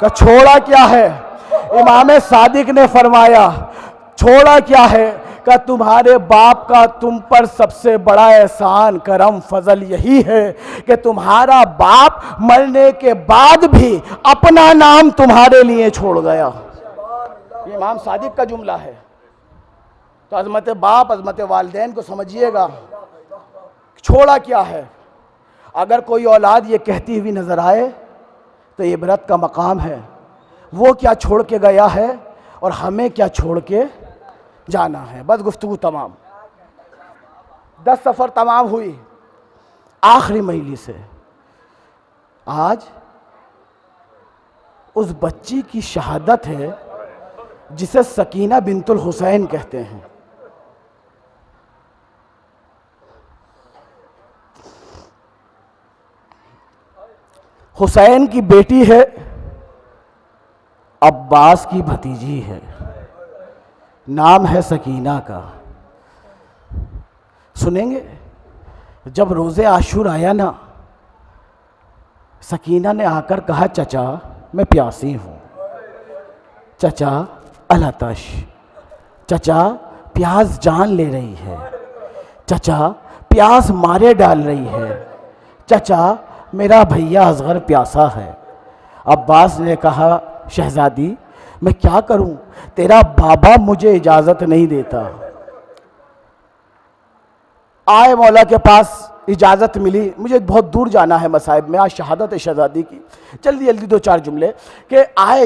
کہ چھوڑا کیا ہے، امام صادق نے فرمایا چھوڑا کیا ہے، کہ تمہارے باپ کا تم پر سب سے بڑا احسان کرم فضل یہی ہے کہ تمہارا باپ مرنے کے بعد بھی اپنا نام تمہارے لیے چھوڑ گیا۔ یہ امام صادق کا جملہ ہے۔ تو عظمت باپ، عظمت والدین کو سمجھیے گا، چھوڑا کیا ہے۔ اگر کوئی اولاد یہ کہتی ہوئی نظر آئے تو یہ عبرت کا مقام ہے، وہ کیا چھوڑ کے گیا ہے اور ہمیں کیا چھوڑ کے جانا ہے۔ بس گفتگو تمام، 10 سفر تمام ہوئی آخری مہینے سے۔ آج اس بچی کی شہادت ہے جسے سکینہ بنت الحسین کہتے ہیں۔ حسین کی بیٹی ہے، عباس کی بھتیجی ہے، نام ہے سکینہ کا۔ سنیں گے جب روز عاشور آیا نا، سکینہ نے آ کر کہا چچا میں پیاسی ہوں، چچا العطش، چچا پیاس جان لے رہی ہے، چچا پیاس مارے ڈال رہی ہے، چچا میرا بھیا اصغر پیاسا ہے۔ عباس نے کہا شہزادی میں کیا کروں، تیرا بابا مجھے اجازت نہیں دیتا۔ آئے مولا کے پاس، اجازت ملی، مجھے بہت دور جانا ہے مصائب میں، آج شہادت ہے شہزادی کی، جلدی جلدی 2-4 جملے کہ آئے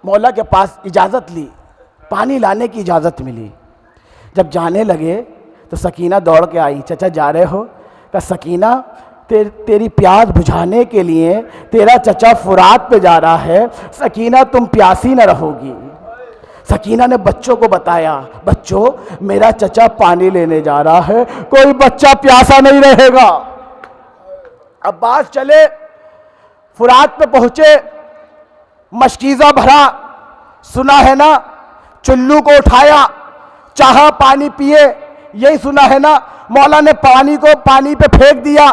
مولا کے پاس، اجازت لی، پانی لانے کی اجازت ملی۔ جب جانے لگے تو سکینہ دوڑ کے آئی، چچا جا رہے ہو؟ کہ سکینہ تیری پیاس بجھانے کے لیے تیرا چچا فرات پہ جا رہا ہے، سکینہ تم پیاسی نہ رہو گی۔ سکینہ نے بچوں کو بتایا، بچوں میرا چچا پانی لینے جا رہا ہے، کوئی بچہ پیاسا نہیں رہے گا۔ عباس چلے، فرات پہ پہنچے، مشکیزہ بھرا، سنا ہے نا چلو کو اٹھایا، چاہا پانی پیے، یہی سنا ہے نا، مولا نے پانی کو پانی پہ پھینک دیا،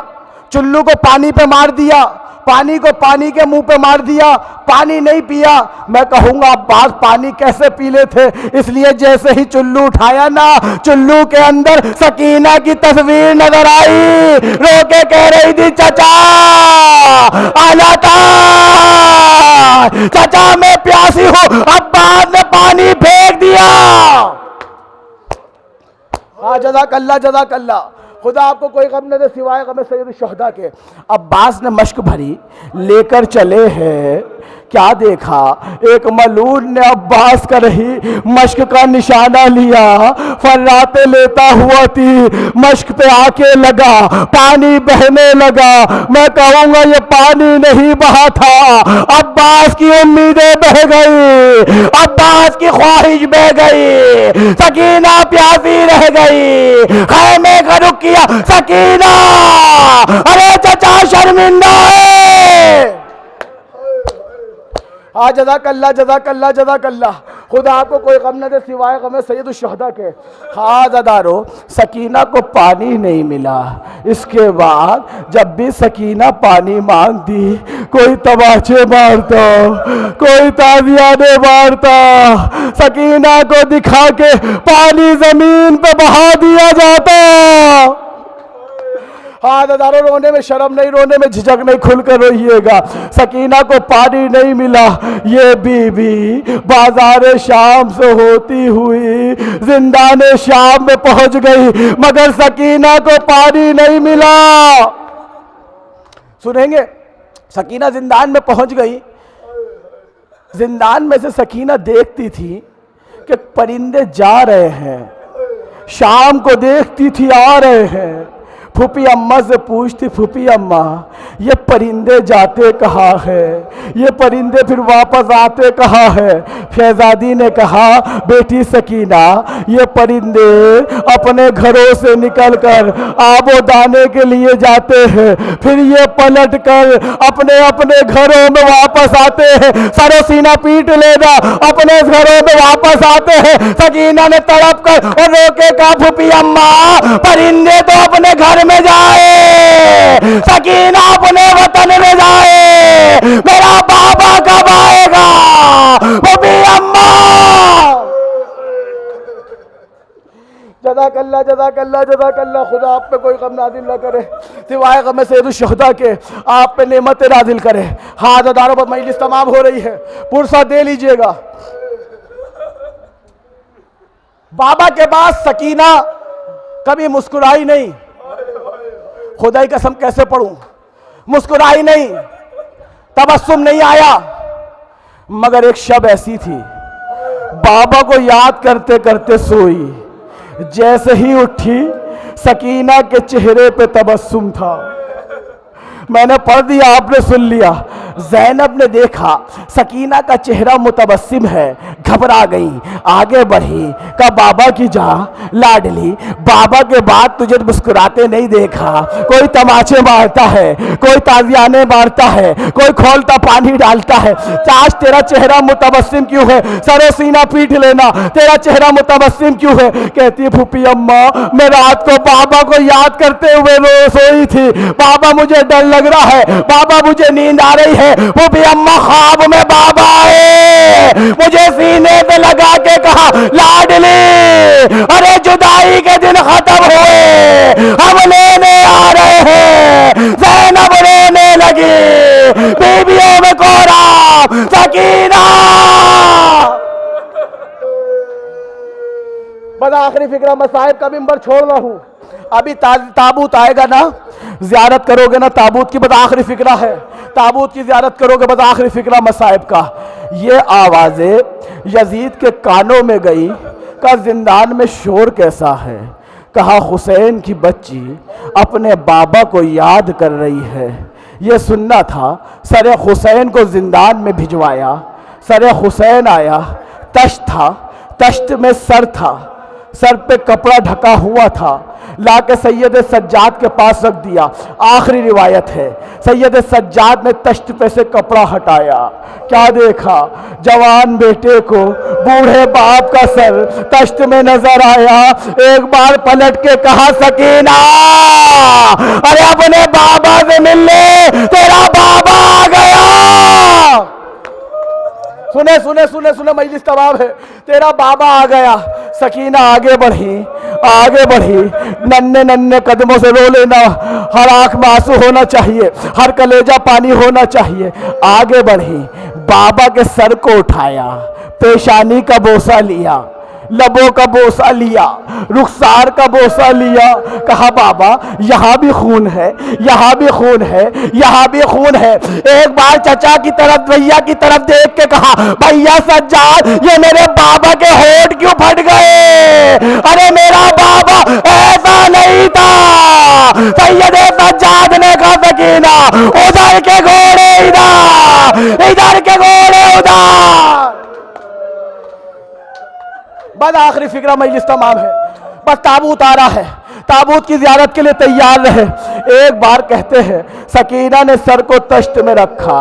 چلو کو پانی پہ مار دیا، پانی کو پانی کے منہ پہ مار دیا، پانی نہیں پیا۔ میں کہوں گا عباس پانی کیسے پی لے تھے، اس لیے جیسے ہی چلو اٹھایا نا، چلو کے اندر سکینہ کی تصویر نظر آئی، رو کے کہہ رہی تھی چچا چچا میں پیاسی ہوں۔ عباس نے پانی پھینک دیا۔ ہاں جزاک اللہ جزاک اللہ، خدا آپ کو کوئی غم نہ دے سوائے غم سید الشہداء کے۔ عباس نے مشک بھری لے کر چلے ہیں، کیا دیکھا ایک ملعون نے عباس کا رہی مشک کا نشانہ لیا، فراتے لیتا ہوا تیر مشک پہ آ کے لگا، پانی بہنے لگا۔ میں کہوں گا یہ پانی نہیں بہا تھا، عباس کی امیدیں بہ گئی، عباس کی خواہش بہ گئی، سکینہ پیاسی رہ گئی، خیمے کا رخ کیا، سکینہ ارے چچا شرمندہ ہے۔ جزاک اللہ جزاک اللہ جزاک اللہ. خدا آپ کو کوئی غم نہ دے سوائے غم سید الشہداء کے. عزادارو سکینہ کو پانی نہیں ملا. اس کے بعد جب بھی سکینہ پانی مانگتی کوئی تماچے مارتا, کوئی تازیانے مارتا, سکینہ کو دکھا کے پانی زمین پہ بہا دیا جاتا. عزادارو رونے میں شرم نہیں, رونے میں جھجک نہیں, کھل کر روئیے گا. سکینہ کو پانی نہیں ملا. یہ بی بی بازار شام سے ہوتی ہوئی زندان شام میں پہنچ گئی مگر سکینہ کو پانی نہیں ملا. سنیں گے, سکینہ زندان میں پہنچ گئی. زندان میں سے سکینہ دیکھتی تھی کہ پرندے جا رہے ہیں, شام کو دیکھتی تھی آ رہے ہیں. پھوپھی اماں سے پوچھتی, پھوپھی اماں یہ پرندے جاتے کہاں ہے, یہ پرندے پھر واپس آتے کہاں ہے. شہزادی نے کہا بیٹی سکینہ یہ پرندے اپنے گھروں سے نکل کر آب و دانے کے لیے جاتے ہیں, پھر یہ پلٹ کر اپنے اپنے گھروں میں واپس آتے ہیں. سر و سینہ پیٹ لینا, اپنے گھروں میں واپس آتے ہیں. سکینہ نے تڑپ کر اور رو کے کہا پھوپھی اماں پرندے تو اپنے گھر میں جائے, سکینہ اپنے وطن میں جائے, میرا بابا کب آئے گا. پھوپھی اماں جزاک اللہ جزاک اللہ جزاک اللہ. خدا آپ پہ کوئی غم نازل نہ کرے سوائے غم سید الشہداء کے, آپ پہ نعمت نازل کرے. عزادارو پر مجلس تمام ہو رہی ہے, پرسہ دے لیجئے گا. بابا کے بعد سکینہ کبھی مسکرائی نہیں. خدا کی قسم کیسے پڑھوں, مسکرائی نہیں, تبسم نہیں آیا. مگر ایک شب ایسی تھی بابا کو یاد کرتے کرتے سوئی. جیسے ہی اٹھی سکینہ کے چہرے پہ تبسم تھا. میں نے پڑھ دیا, آپ نے سن لیا. زینب نے دیکھا سکینہ کا چہرہ متبسم ہے, گھبرا گئی, آگے بڑھی, کہا بابا کی جان لاڈلی بابا کے بعد تجھے مسکراتے نہیں دیکھا. کوئی تماچے مارتا ہے, کوئی تازیانے مارتا ہے, کوئی کھولتا پانی ڈالتا ہے. آج تیرا چہرہ متبسم کیوں ہے؟ سر و سینہ پیٹ لینا, تیرا چہرہ متبسم کیوں ہے؟ کہتی پھوپھی اماں میں رات کو بابا کو یاد کرتے ہوئے سوئی تھی. بابا مجھے ڈر لگ رہا ہے, بابا مجھے نیند آ رہی ہے. وہ بھی اماں خواب میں بابا آئے, مجھے سینے پہ لگا کے کہا لاڈلی ارے جدائی کے دن ختم ہوئے, ہم لینے آ رہے ہیں. زینب رونے لگی, بیویوں میں کوہرام, سکینہ. بس آخری فکرہ مصائب کا ممبر چھوڑ رہا ہوں. ابھی تابوت آئے گا نا, زیارت کرو گے نا تابوت کی, بس آخری فکرہ ہے. تابوت کی زیارت کرو گے, بس آخری فکرہ مصائب کا. یہ آوازیں یزید کے کانوں میں گئی. کہا زندان میں شور کیسا ہے. کہا حسین کی بچی اپنے بابا کو یاد کر رہی ہے. یہ سننا تھا. سر حسین کو زندان میں بھجوایا. سر حسین آیا, تشت تھا, تشت میں سر تھا, سر پہ کپڑا ڈھکا ہوا تھا. لا کے سید سجاد کے پاس رکھ دیا. آخری روایت ہے سید سجاد نے تشت پہ سے کپڑا ہٹایا. کیا دیکھا؟ جوان بیٹے کو بوڑھے باپ کا سر تشت میں نظر آیا. ایک بار پلٹ کے کہا سکینہ ارے اپنے بابا سے مل لے, تیرا بابا آ گیا. سنے سنے سنے سنے مجلس تمام ہے, تیرا بابا آ گیا. سکینہ آگے بڑھی, آگے بڑھی, ننے ننے قدموں سے رو لینا, ہر آنکھ میں آنسو ہونا چاہیے, ہر کلیجہ پانی ہونا چاہیے. آگے بڑھی, بابا کے سر کو اٹھایا, پیشانی کا بوسہ لیا, لبوں کا بوسہ لیا, رخسار کا بوسہ لیا. کہا بابا یہاں بھی خون ہے, یہاں بھی خون ہے, یہاں بھی خون ہے. ایک بار چچا کی طرف, بھیا کی طرف دیکھ کے کہا بھیا سجاد یہ میرے بابا کے ہونٹ کیوں پھٹ گئے؟ ارے میرا بابا ایسا نہیں تھا. سید سجاد نے کہا سکینہ ادھر کے گھوڑے ادھر, ادھر کے گھوڑے ادھر. بس آخری فکرہ مجلس تمام ہے. بس تابوت آ رہا ہے, تابوت کی زیارت کے لیے تیار رہے. ایک بار کہتے ہیں سکینہ نے سر کو تشت میں رکھا,